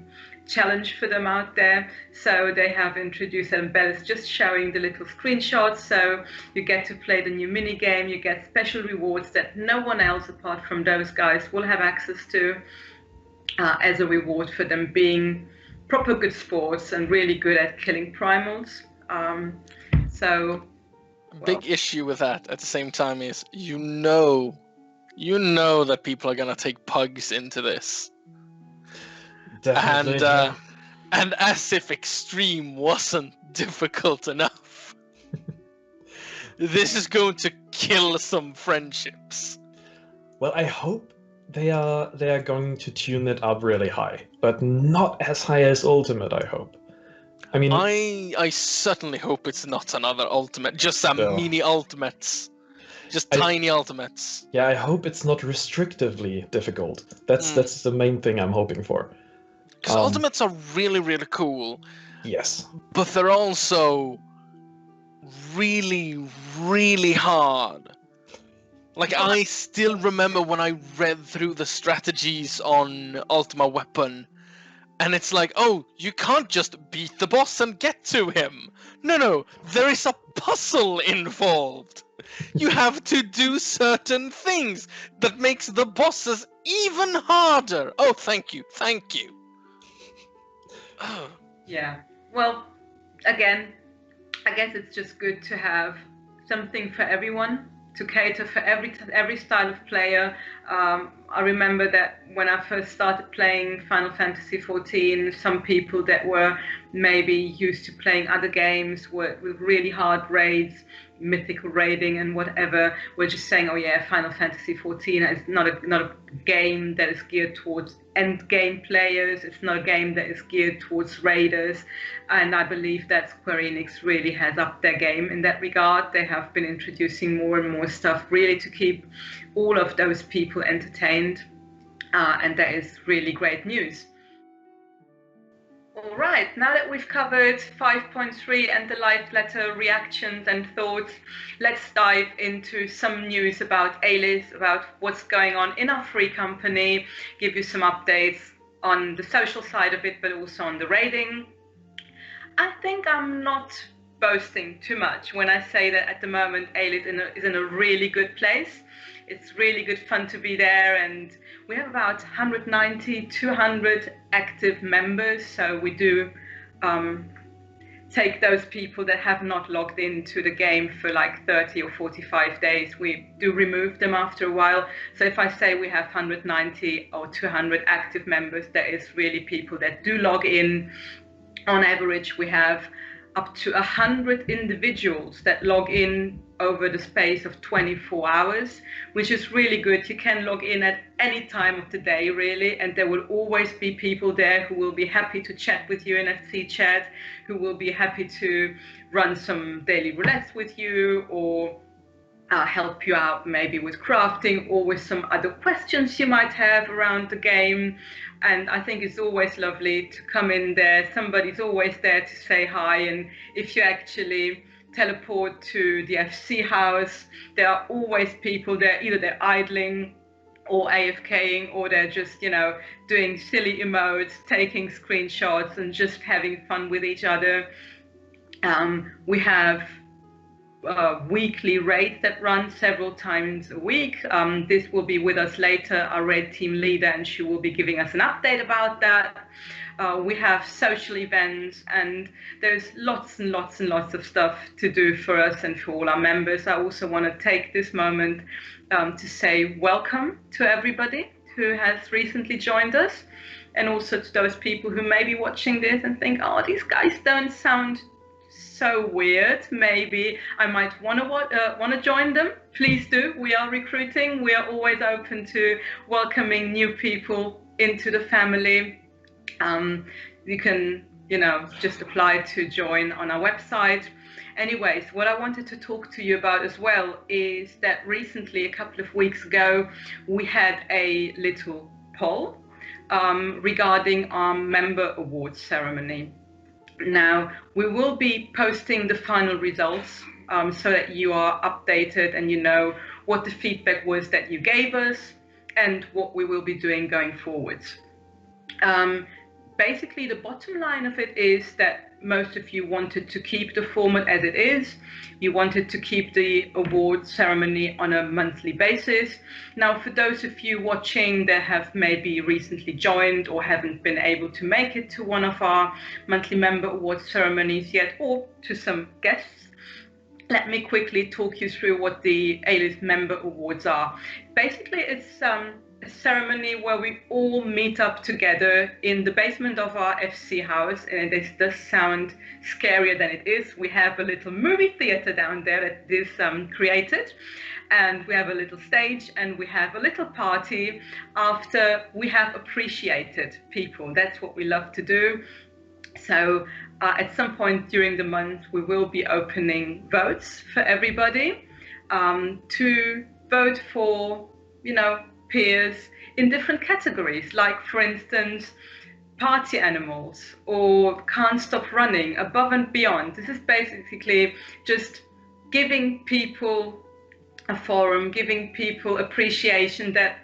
challenge for them out there. So they have introduced, and Belle is just showing the little screenshots, so you get to play the new mini game, you get special rewards that no one else apart from those guys will have access to as a reward for them being proper good sports and really good at killing primals. Big issue with that at the same time is you know that people are gonna take pugs into this. Definitely. And as if extreme wasn't difficult enough, this is going to kill some friendships. Well, I hope they are going to tune it up really high, but not as high as Ultimate, I hope. I mean, I certainly hope it's not another Ultimate, just some mini Ultimates. Just tiny Ultimates. Yeah, I hope it's not restrictively difficult. That's the main thing I'm hoping for. Because Ultimates are really, really cool. Yes. But they're also really, really hard. Like, I still remember when I read through the strategies on Ultima Weapon, and it's like, oh, you can't just beat the boss and get to him. No, there is a puzzle involved. You have to do certain things that makes the bosses even harder. Oh, thank you. Yeah. Well, again, I guess it's just good to have something for everyone, to cater for every style of player. I remember that when I first started playing Final Fantasy XIV, some people that were maybe used to playing other games with really hard raids, mythical raiding and whatever, were just saying, oh yeah, Final Fantasy XIV is not a game that is geared towards end game players. It's not a game that is geared towards raiders. And I believe that Square Enix really has upped their game in that regard. They have been introducing more and more stuff really to keep all of those people entertained. And that is really great news. All right, now that we've covered 5.3 and the live letter reactions and thoughts, let's dive into some news about Aliths, about what's going on in our free company, give you some updates on the social side of it, but also on the raiding. I think I'm not boasting too much when I say that at the moment Aliths is in a really good place. It's really good fun to be there, and we have about 190, 200 active members. So we do take those people that have not logged into the game for like 30 or 45 days. We do remove them after a while. So if I say we have 190 or 200 active members, that is really people that do log in. On average, we have up to 100 individuals that log in over the space of 24 hours, which is really good. You can log in at any time of the day, really, and there will always be people there who will be happy to chat with you in FC chat, who will be happy to run some daily roulettes with you, or help you out maybe with crafting or with some other questions you might have around the game. And I think it's always lovely to come in there. Somebody's always there to say hi. And if you actually teleport to the FC house, there are always people there. Either they're idling or AFKing, or they're just, doing silly emotes, taking screenshots and just having fun with each other. We have weekly raids that run several times a week. This will be with us later, our raid team leader, and she will be giving us an update about that. We have social events, and there's lots and lots and lots of stuff to do for us and for all our members. I also want to take this moment to say welcome to everybody who has recently joined us, and also to those people who may be watching this and think, oh, these guys don't sound so weird. Maybe I might want to join them. Please do. We are recruiting. We are always open to welcoming new people into the family. You can, just apply to join on our website. Anyways, what I wanted to talk to you about as well is that recently, a couple of weeks ago, we had a little poll regarding our member awards ceremony. Now, we will be posting the final results so that you are updated and you know what the feedback was that you gave us and what we will be doing going forwards. Basically, the bottom line of it is that most of you wanted to keep the format as it is. You wanted to keep the award ceremony on a monthly basis. Now, for those of you watching that have maybe recently joined or haven't been able to make it to one of our monthly member award ceremonies yet, or to some guests, let me quickly talk you through what the Aliths member awards are. Basically, it's a ceremony where we all meet up together in the basement of our FC house, and it does sound scarier than it is. We have a little movie theater down there that is created, and we have a little stage, and we have a little party after we have appreciated people. That's what we love to do. So at some point during the month, we will be opening votes for everybody to vote for, peers in different categories, like, for instance, party animals or can't stop running, above and beyond. This is basically just giving people a forum, giving people appreciation that,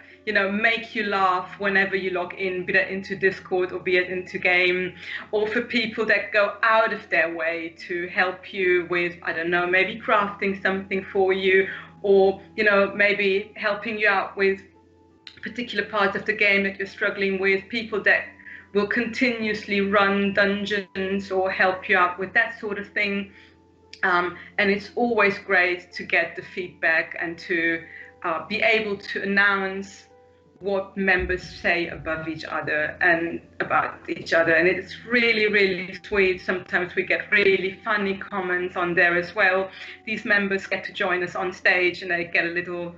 make you laugh whenever you log in, be that into Discord or be it into game, or for people that go out of their way to help you with, I don't know, maybe crafting something for you, or, maybe helping you out with particular parts of the game that you're struggling with, people that will continuously run dungeons or help you out with that sort of thing. And it's always great to get the feedback and to be able to announce what members say above each other and about each other. And it's really, really sweet. Sometimes we get really funny comments on there as well. These members get to join us on stage and they get a little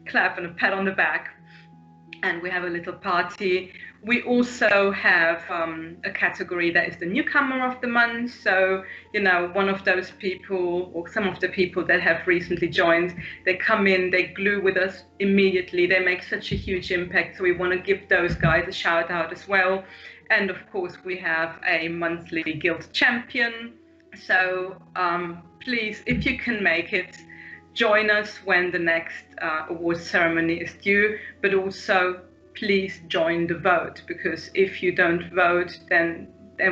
clap and a pat on the back. And we have a little party. We also have a category that is the newcomer of the month. So, you know, one of those people or some of the people that have recently joined, they come in, they glue with us immediately. They make such a huge impact. So we want to give those guys a shout out as well. And of course, we have a monthly guild champion. So please, if you can make it, join us when the next awards ceremony is due, but also please join the vote, because if you don't vote, then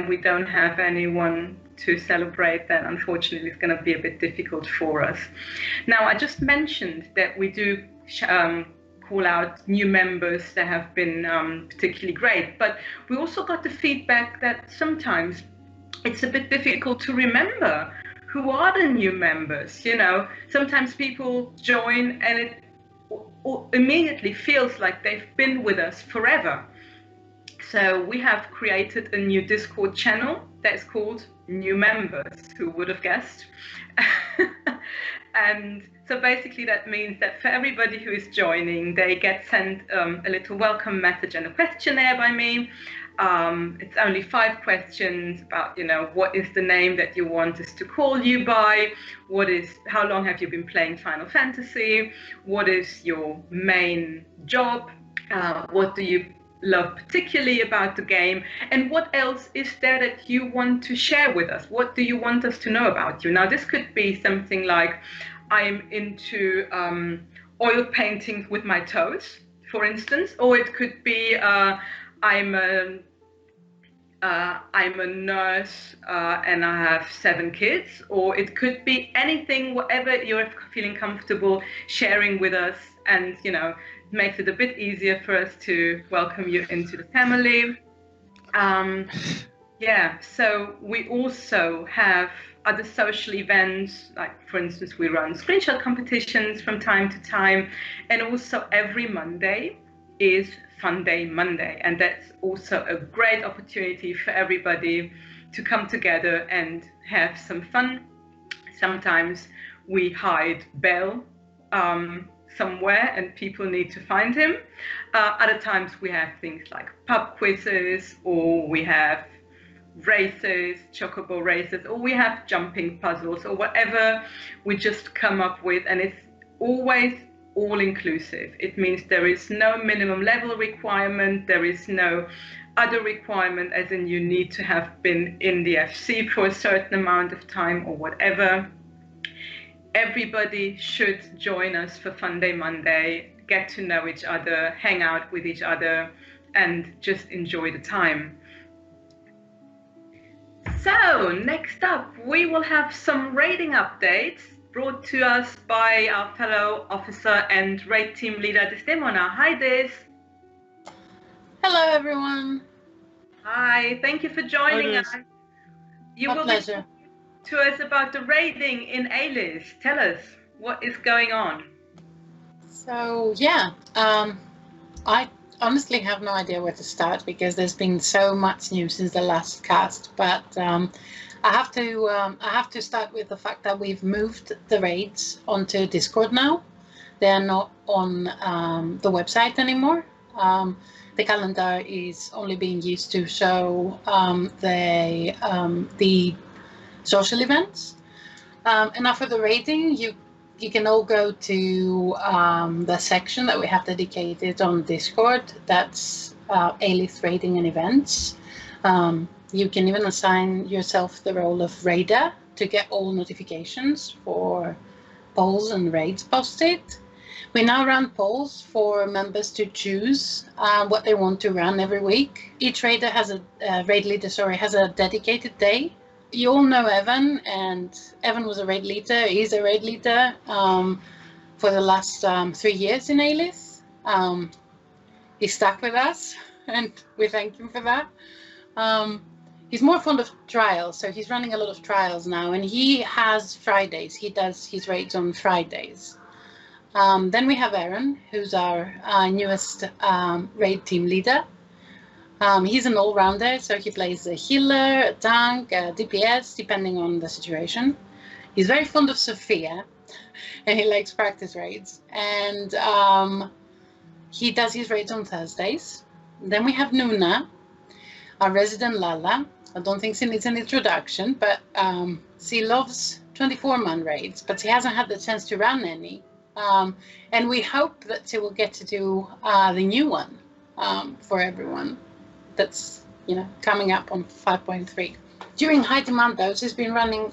we don't have anyone to celebrate. Then unfortunately it's going to be a bit difficult for us. Now, I just mentioned that we do call out new members that have been particularly great, but we also got the feedback that sometimes it's a bit difficult to remember who are the new members. You know, sometimes people join and it immediately feels like they've been with us forever. So we have created a new Discord channel that's called New Members. Who would have guessed? And so basically that means that for everybody who is joining, they get sent a little welcome message and a questionnaire by me. It's only 5 questions about, you know, what is the name that you want us to call you by? How long have you been playing Final Fantasy? What is your main job? What do you love particularly about the game? And what else is there that you want to share with us? What do you want us to know about you? Now, this could be something like, I'm into oil painting with my toes, for instance, or it could be, I'm a nurse and I have 7 kids, or it could be anything, whatever you're feeling comfortable sharing with us, and, you know, makes it a bit easier for us to welcome you into the family. Yeah, so we also have other social events, like, for instance, we run screenshot competitions from time to time, and also every Monday is Fun Day Monday, and that's also a great opportunity for everybody to come together and have some fun. Sometimes we hide Belle somewhere and people need to find him. Other times we have things like pub quizzes, or we have races, chocobo races, or we have jumping puzzles, or whatever we just come up with, and it's always all-inclusive. It means there is no minimum level requirement, there is no other requirement, as in you need to have been in the FC for a certain amount of time or whatever. Everybody should join us for Fun Day Monday, get to know each other, hang out with each other, and just enjoy the time. So, next up, we will have some raiding updates brought to us by our fellow officer and raid team leader, Disdemona. Hi, Dis. Hello, everyone. Hi, thank you for joining us. You My will pleasure. be to us about the raiding in Aliths. Tell us, what is going on? So, yeah, I honestly have no idea where to start because there's been so much news since the last cast, but I have to start with the fact that we've moved the raids onto Discord now. They're not on the website anymore. The calendar is only being used to show the social events. And now for the raiding, you can all go to the section that we have dedicated on Discord. That's Alith raiding and events. You can even assign yourself the role of raider to get all notifications for polls and raids posted. We now run polls for members to choose what they want to run every week. Each raider has raid leader has a dedicated day. You all know Evan, and Evan was a raid leader. He's a raid leader for the last 3 years in Alith. He stuck with us, and we thank him for that. he's more fond of trials, so he's running a lot of trials now, and he has Fridays. He does his raids on Fridays. Then we have Aaron, who's our newest raid team leader. He's an all-rounder, so he plays a healer, a tank, a DPS, depending on the situation. He's very fond of Sophia, and he likes practice raids. And he does his raids on Thursdays. Then we have Nuna, our resident Lala. I don't think she needs an introduction, but she loves 24-man raids, but she hasn't had the chance to run any. And we hope that she will get to do the new one for everyone. That's, coming up on 5.3. During high demand, though, she's been running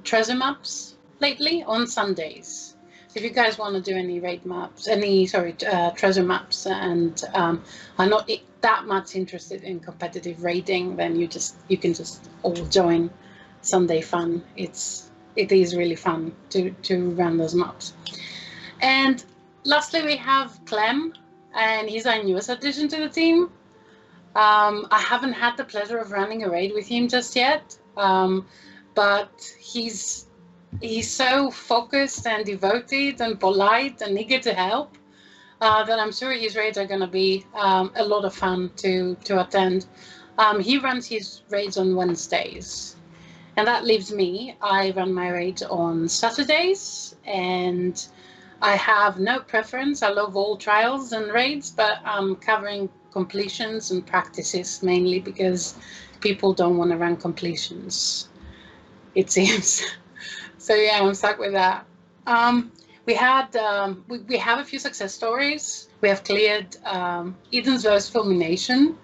treasure maps lately on Sundays. So if you guys want to do any raid maps, treasure maps, and are not that much interested in competitive raiding, then you can just all join Sunday Fun. It is really fun to run those maps. And lastly, we have Clem, and he's our newest addition to the team. I haven't had the pleasure of running a raid with him just yet, but he's so focused and devoted and polite and eager to help that I'm sure his raids are going to be a lot of fun to attend. He runs his raids on Wednesdays, and that leaves me. I run my raids on Saturdays, and I have no preference. I love all trials and raids, but I'm covering completions and practices mainly because people don't want to run completions, it seems. So yeah, I'm stuck with that. We have a few success stories. We have cleared Eden's Rose Fulmination,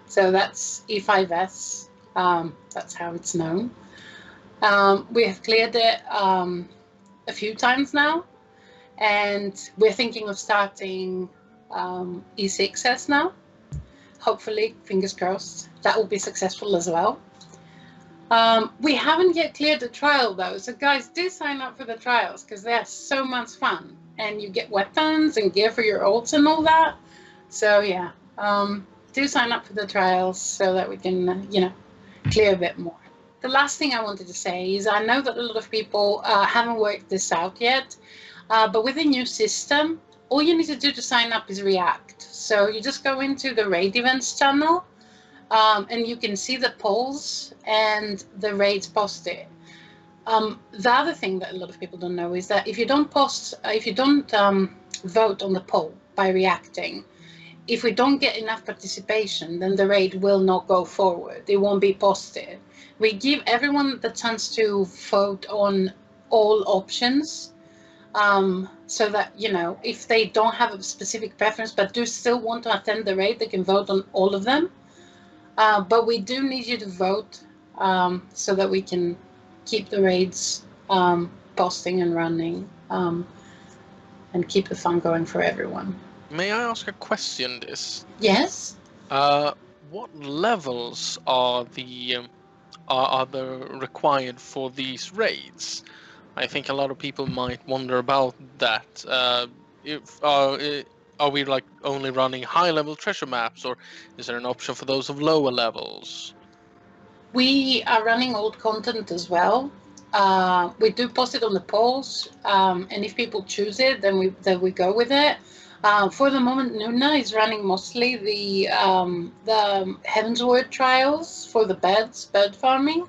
so that's E5S. That's how it's known. We have cleared it a few times now, and we're thinking of starting E6S now. Hopefully, fingers crossed, that will be successful as well. We haven't yet cleared the trial though, so guys, do sign up for the trials because they're so much fun, and you get weapons and gear for your ults and all that. So yeah, do sign up for the trials so that we can, clear a bit more. The last thing I wanted to say is I know that a lot of people haven't worked this out yet, but with the new system, all you need to do to sign up is react. So you just go into the raid events channel, and you can see the polls and the raids posted. The other thing that a lot of people don't know is that if you don't vote on the poll by reacting, if we don't get enough participation, then the raid will not go forward. It won't be posted. We give everyone the chance to vote on all options. So that, if they don't have a specific preference but do still want to attend the raid, they can vote on all of them. But we do need you to vote so that we can keep the raids posting and running and keep the fun going for everyone. May I ask a question, this? Yes? What levels are the required for these raids? I think a lot of people might wonder about that. Are we only running high-level treasure maps, or is there an option for those of lower levels? We are running old content as well. We do post it on the polls, and if people choose it, then we go with it. For the moment, Nuna is running mostly the Heavensward trials for the bird farming.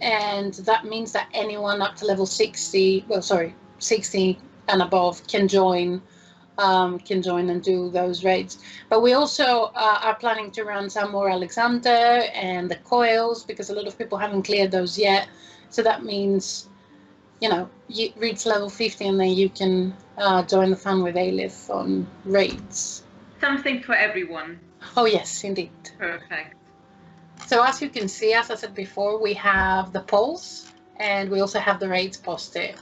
And that means that anyone up to level 60 and above can join and do those raids. But we also are planning to run some more Alexander and the coils, because a lot of people haven't cleared those yet. So that means, you reach level 50 and then you can join the fun with Alith on raids. Something for everyone. Oh yes, indeed. Perfect. So as you can see, as I said before, we have the polls and we also have the raids posted.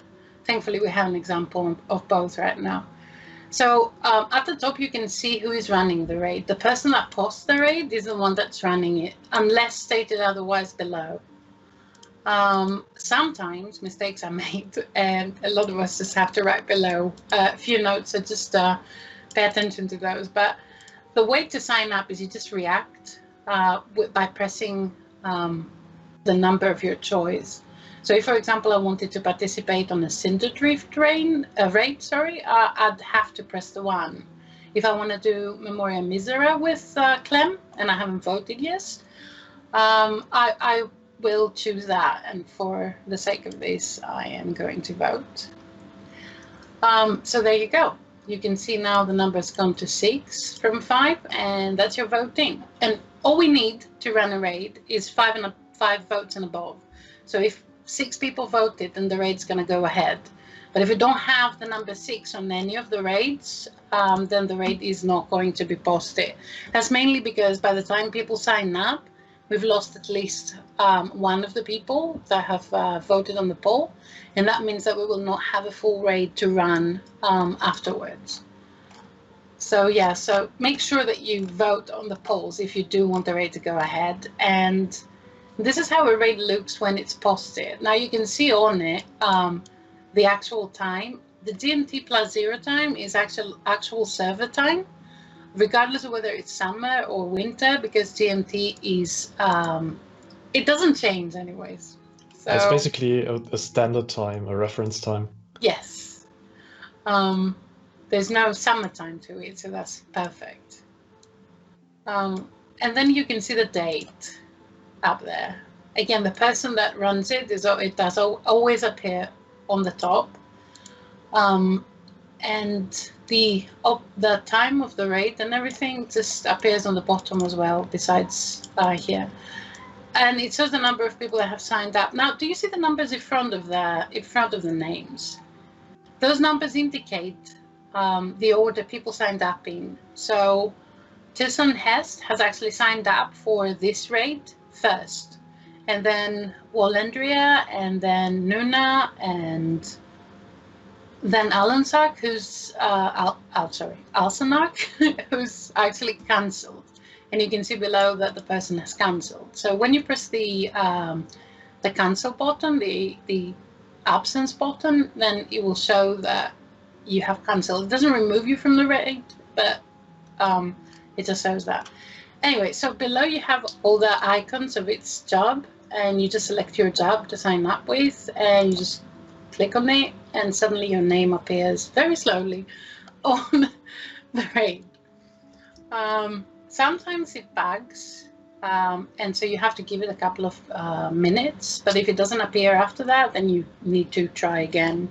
Thankfully, we have an example of both right now. So at the top, you can see who is running the raid. The person that posts the raid is the one that's running it, unless stated otherwise below. Sometimes mistakes are made, and a lot of us just have to write below a few notes, so just pay attention to those. But the way to sign up is you just react. by pressing the number of your choice. So if, for example, I wanted to participate on a Cinderdrift raid, I'd have to press the 1. If I want to do Memoria Misera with Clem, and I haven't voted yet, I will choose that. And for the sake of this, I am going to vote. So there you go. You can see now the number's gone to 6 from 5, and that's your voting. And all we need to run a raid is 5 votes and above. So if 6 people voted, then the raid's going to go ahead. But if we don't have the number 6 on any of the raids, then the raid is not going to be posted. That's mainly because by the time people sign up, we've lost at least one of the people that have voted on the poll. And that means that we will not have a full raid to run afterwards. So yeah, so make sure that you vote on the polls if you do want the raid to go ahead. And this is how a raid looks when it's posted. Now you can see on it the actual time. The GMT +0 time is actual server time, regardless of whether it's summer or winter, because GMT is, it doesn't change anyways. So, it's basically a standard time, a reference time. Yes. There's no summertime to it, so that's perfect. And then you can see the date up there. Again, the person that runs it does always appear on the top. And the time of the raid and everything just appears on the bottom as well, besides here. And it shows the number of people that have signed up. Now, do you see the numbers in front of the names? Those numbers indicate the order people signed up in. So Tilson Hest has actually signed up for this raid first, and then Wallendria, and then Nuna, and then Alansak, who's Alsanark, who's actually cancelled. And you can see below that the person has cancelled. So when you press the cancel button, the absence button, then it will show that you have cancelled. It doesn't remove you from the raid, but it just shows that. Anyway, so below you have all the icons of its job, and you just select your job to sign up with, and you just click on it, and suddenly your name appears very slowly on the raid. Sometimes it bugs, and so you have to give it a couple of minutes, but if it doesn't appear after that, then you need to try again,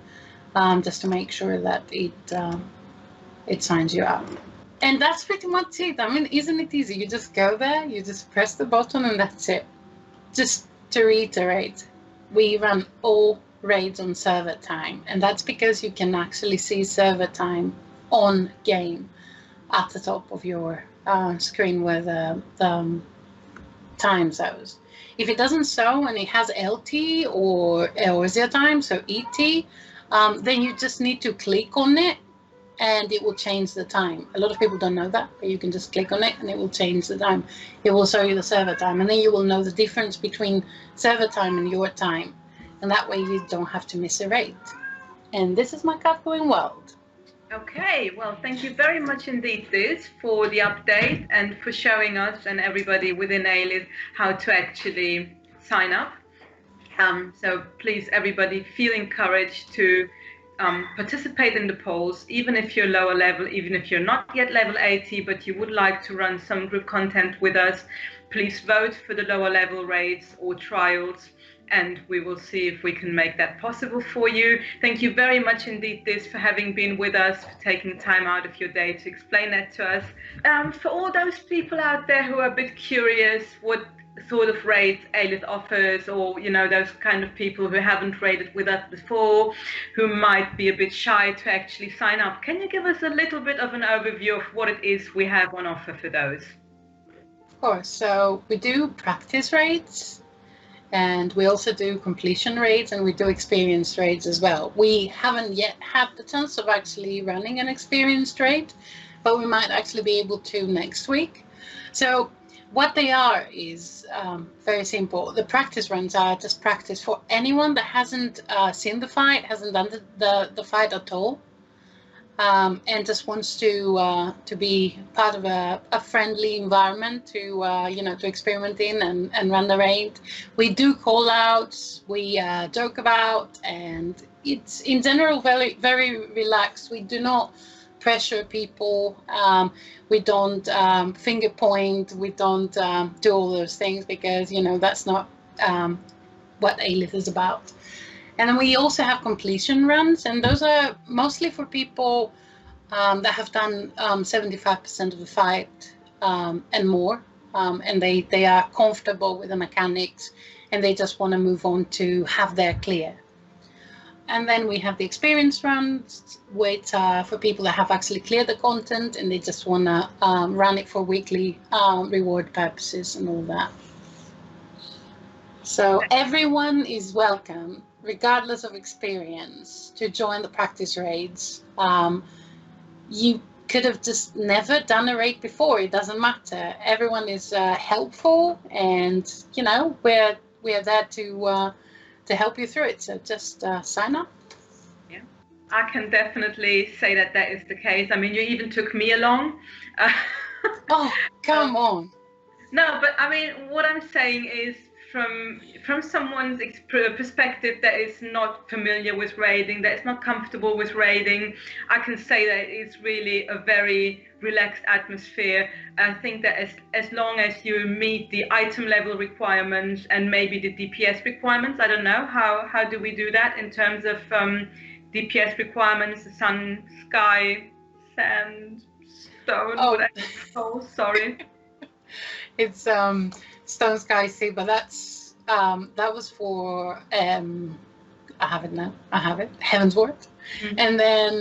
just to make sure that it signs you up. And that's pretty much it. I mean, isn't it easy? You just go there, you just press the button, and that's it. Just to reiterate, we run all raids on server time, and that's because you can actually see server time on game at the top of your screen where the time shows. If it doesn't show and it has LT or Eorzea time, so ET, then you just need to click on it and it will change the time. A lot of people don't know that, but you can just click on it and it will change the time. It will show you the server time, and then you will know the difference between server time and your time. And that way you don't have to miss a raid. And this is my cat going wild. Okay, well, thank you very much indeed, Liz, for the update and for showing us and everybody within Alith how to actually sign up. So please, everybody, feel encouraged to participate in the polls, even if you're lower level, even if you're not yet level 80, but you would like to run some group content with us. Please vote for the lower level raids or trials, and we will see if we can make that possible for you. Thank you very much indeed, Liz, for having been with us, for taking time out of your day to explain that to us. For all those people out there who are a bit curious what sort of raids Alith offers, or those kind of people who haven't raided with us before, who might be a bit shy to actually sign up, can you give us a little bit of an overview of what it is we have on offer for those? Of course, so we do practice raids, and we also do completion raids, and we do experienced raids as well. We haven't yet had the chance of actually running an experienced raid, but we might actually be able to next week. So what they are is very simple. The practice runs are just practice for anyone that hasn't seen the fight, hasn't done the fight at all. and just wants to be part of a friendly environment to to experiment in and run the raid. We do call outs, we joke about, and it's in general very, very relaxed. We do not pressure people. We don't finger point. We don't do all those things because that's not what Alith is about. And then we also have completion runs, and those are mostly for people that have done 75% of the fight and more, and they are comfortable with the mechanics, and they just want to move on to have their clear. And then we have the experience runs, which are for people that have actually cleared the content and they just want to run it for weekly reward purposes and all that. So everyone is welcome, regardless of experience, to join the practice raids. You could have just never done a raid before. It doesn't matter. Everyone is helpful, and we're there to help you through it. So just sign up. Yeah, I can definitely say that is the case. I mean, you even took me along. Oh, come on. No, but I mean, what I'm saying is, from someone's perspective that is not familiar with raiding, that is not comfortable with raiding, I can say that it's really a very relaxed atmosphere. I think that as long as you meet the item level requirements and maybe the DPS requirements, I don't know, how do we do that in terms of DPS requirements, sun, sky, sand, stone, whatever it's called, sorry. It's Stone Sky Sea, but that's that was for I have it now. I have it. Heavensward. Mm-hmm. And then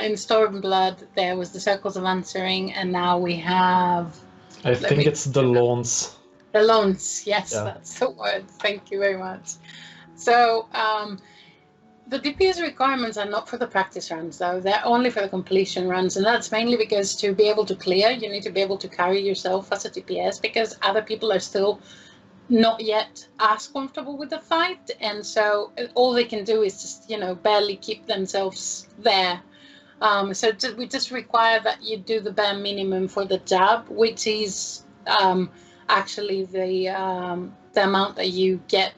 in Stormblood there was the Circles of Answering, and now we have. I think it's the Lawns. The Lawns, yes, yeah. That's the word. Thank you very much. So the DPS requirements are not for the practice runs, though. They're only for the completion runs, and that's mainly because to be able to clear, you need to be able to carry yourself as a DPS, because other people are still not yet as comfortable with the fight, and so all they can do is just, barely keep themselves there. So we just require that you do the bare minimum for the jab, which is actually the amount that you get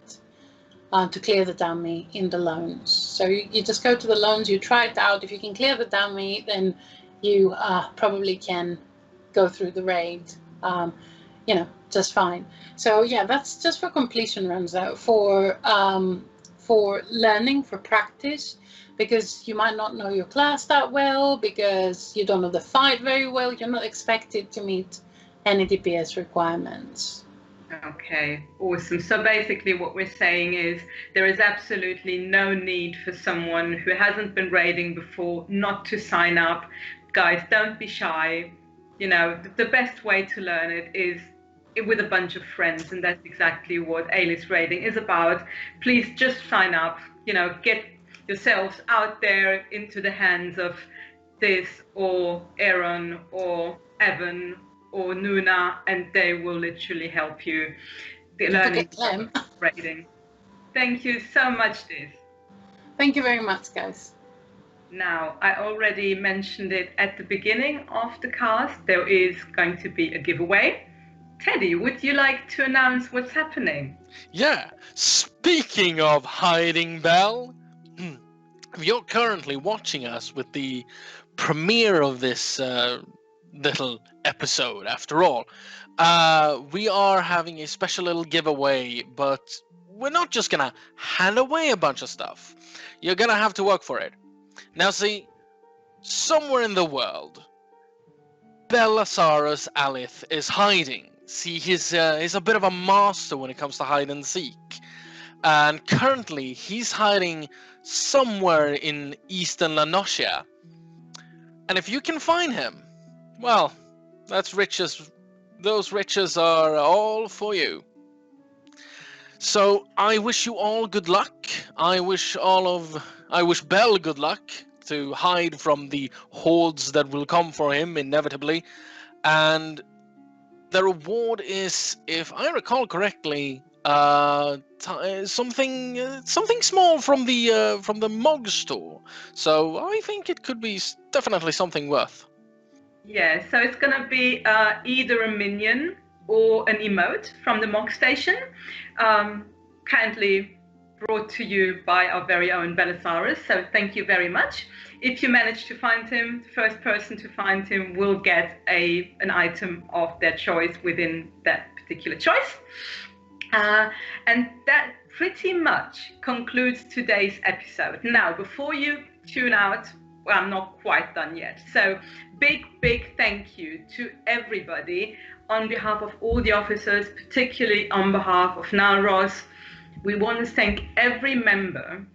to clear the dummy in the loans. So you just go to the loans, you try it out. If you can clear the dummy, then you probably can go through the raid, just fine. So yeah, that's just for completion runs, though. For learning, for practice, because you might not know your class that well, because you don't know the fight very well, you're not expected to meet any DPS requirements. Okay, awesome. So basically what we're saying is there is absolutely no need for someone who hasn't been raiding before not to sign up. Guys, don't be shy. The best way to learn it is with a bunch of friends, and that's exactly what Alith raiding is about. Please just sign up, get yourselves out there into the hands of this or Aaron or Evan or Nuna, and they will literally help you learning raiding. Thank you so much, Diz. Thank you very much, guys. Now, I already mentioned it at the beginning of the cast. There is going to be a giveaway. Teddy, would you like to announce what's happening? Yeah, speaking of hiding, Belle, you're currently watching us with the premiere of this little episode. After all, we are having a special little giveaway, but we're not just gonna hand away a bunch of stuff. You're gonna have to work for it. Now see, somewhere in the world, Belazarus Alith is hiding. See, he's a bit of a master when it comes to hide and seek, and currently he's hiding somewhere in eastern Lanosia. And if you can find him, well, that's riches. Those riches are all for you. So I wish you all good luck. I wish Belle good luck to hide from the hordes that will come for him inevitably. And the reward is, if I recall correctly, something small from the Mog store. So I think it could be definitely something worth. Yeah, so it's going to be either a minion or an emote from the Mog station, kindly brought to you by our very own Belazarus. So thank you very much. If you manage to find him, the first person to find him will get an item of their choice within that particular choice. And that pretty much concludes today's episode. Now, before you tune out, well, I'm not quite done yet. So big thank you to everybody on behalf of all the officers, particularly on behalf of Nalroz. We want to thank every member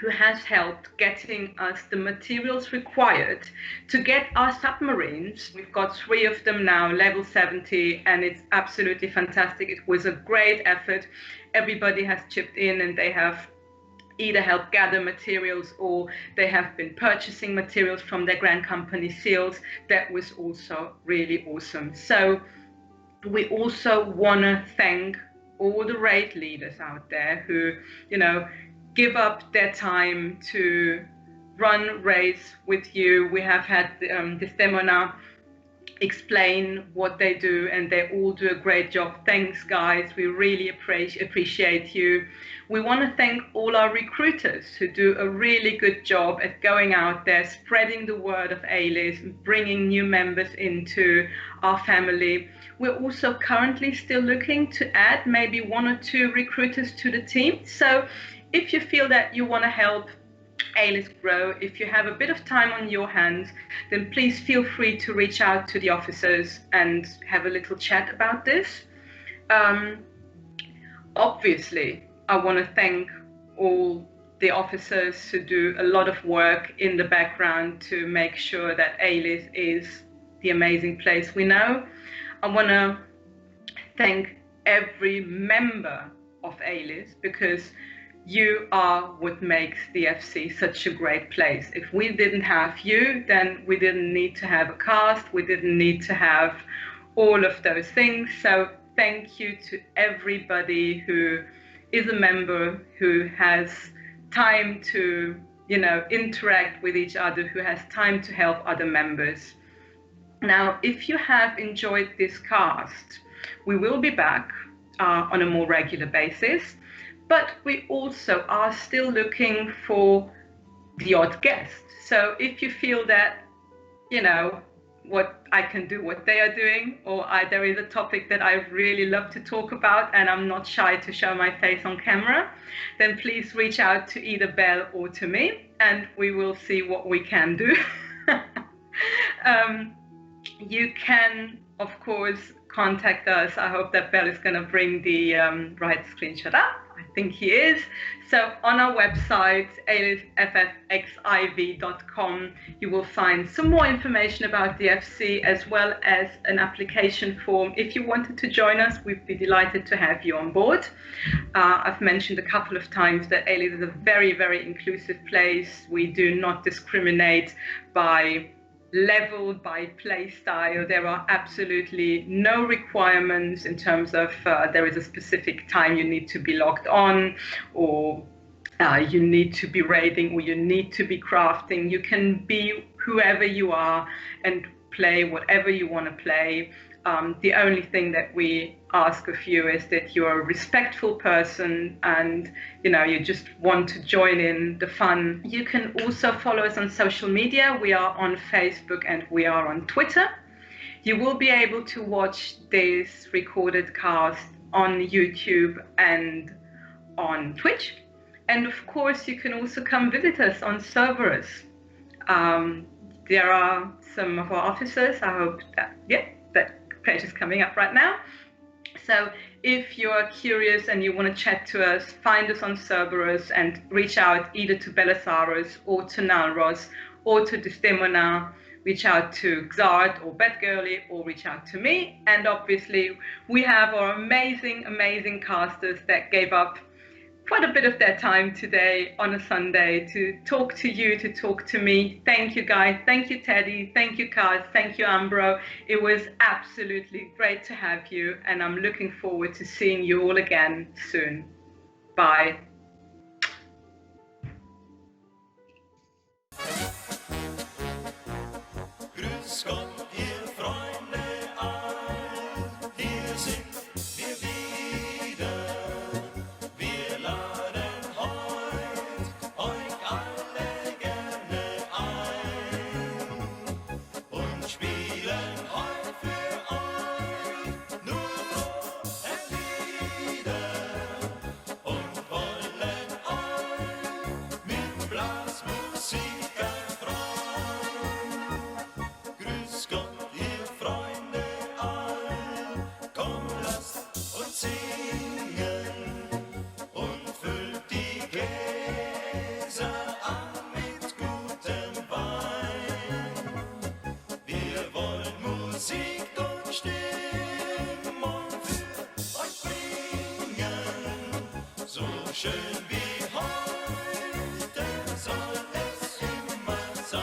who has helped getting us the materials required to get our submarines. We've got 3 of them now, level 70, and it's absolutely fantastic. It was a great effort. Everybody has chipped in, and they have either helped gather materials or they have been purchasing materials from their grand company Seals. That was also really awesome. So we also want to thank all the raid leaders out there who, give up their time to run raids with you. We have had Disdemona explain what they do, and they all do a great job. Thanks, guys. We really appreciate you. We want to thank all our recruiters who do a really good job at going out there, spreading the word of Aliths, bringing new members into our family. We're also currently still looking to add maybe 1 or 2 recruiters to the team. So if you feel that you want to help Aliths grow, if you have a bit of time on your hands, then please feel free to reach out to the officers and have a little chat about this. Obviously, I want to thank all the officers who do a lot of work in the background to make sure that Aliths is the amazing place we know. I want to thank every member of Aliths, because you are what makes the FC such a great place. If we didn't have you, then we didn't need to have a cast, we didn't need to have all of those things. So thank you to everybody who is a member, who has time to, interact with each other, who has time to help other members. Now, if you have enjoyed this cast, we will be back on a more regular basis. But we also are still looking for the odd guest. So if you feel that, what I can do, what they are doing, or there is a topic that I really love to talk about and I'm not shy to show my face on camera, then please reach out to either Belle or to me, and we will see what we can do. You can, of course, contact us. I hope that Belle is going to bring the right screenshot up. I think he is. So on our website, FFXIV.com, you will find some more information about the FC, as well as an application form. If you wanted to join us, we'd be delighted to have you on board. I've mentioned a couple of times that Aliths is a very, very inclusive place. We do not discriminate by level, by play style. There are absolutely no requirements in terms of there is a specific time you need to be logged on, or you need to be raiding, or you need to be crafting. You can be whoever you are and play whatever you want to play. The only thing that we ask of you is that you're a respectful person and you just want to join in the fun. You can also follow us on social media. We are on Facebook and we are on Twitter. You will be able to watch this recorded cast on YouTube and on Twitch. And of course, you can also come visit us on Cerberus. There are some of our officers. I hope that page is coming up right now. So if you're curious and you want to chat to us, find us on Cerberus and reach out either to Belazarus or to Nalroz or to Disdemona. Reach out to Xard or Batgirly, or reach out to me. And obviously we have our amazing casters that gave up quite a bit of their time today on a Sunday to talk to you, to talk to me. Thank you, guys. Thank you, Teddy. Thank you, Kaz. Thank you, Ambro. It was absolutely great to have you, and I'm looking forward to seeing you all again soon. Bye. Grüß Gott, ihr Freunde all, hier sind wir wieder. Wir laden heut euch alle gerne ein und spielen heut für euch nur frohe Lieder und wollen euch mit Blasmusik erfreuen. Grüß Gott, ihr Freunde all, komm, lasst uns singen und füllt die Gläser an mit gutem Wein. Wir wollen Musik und Stimmung für euch bringen, so schön wie heute soll es immer sein.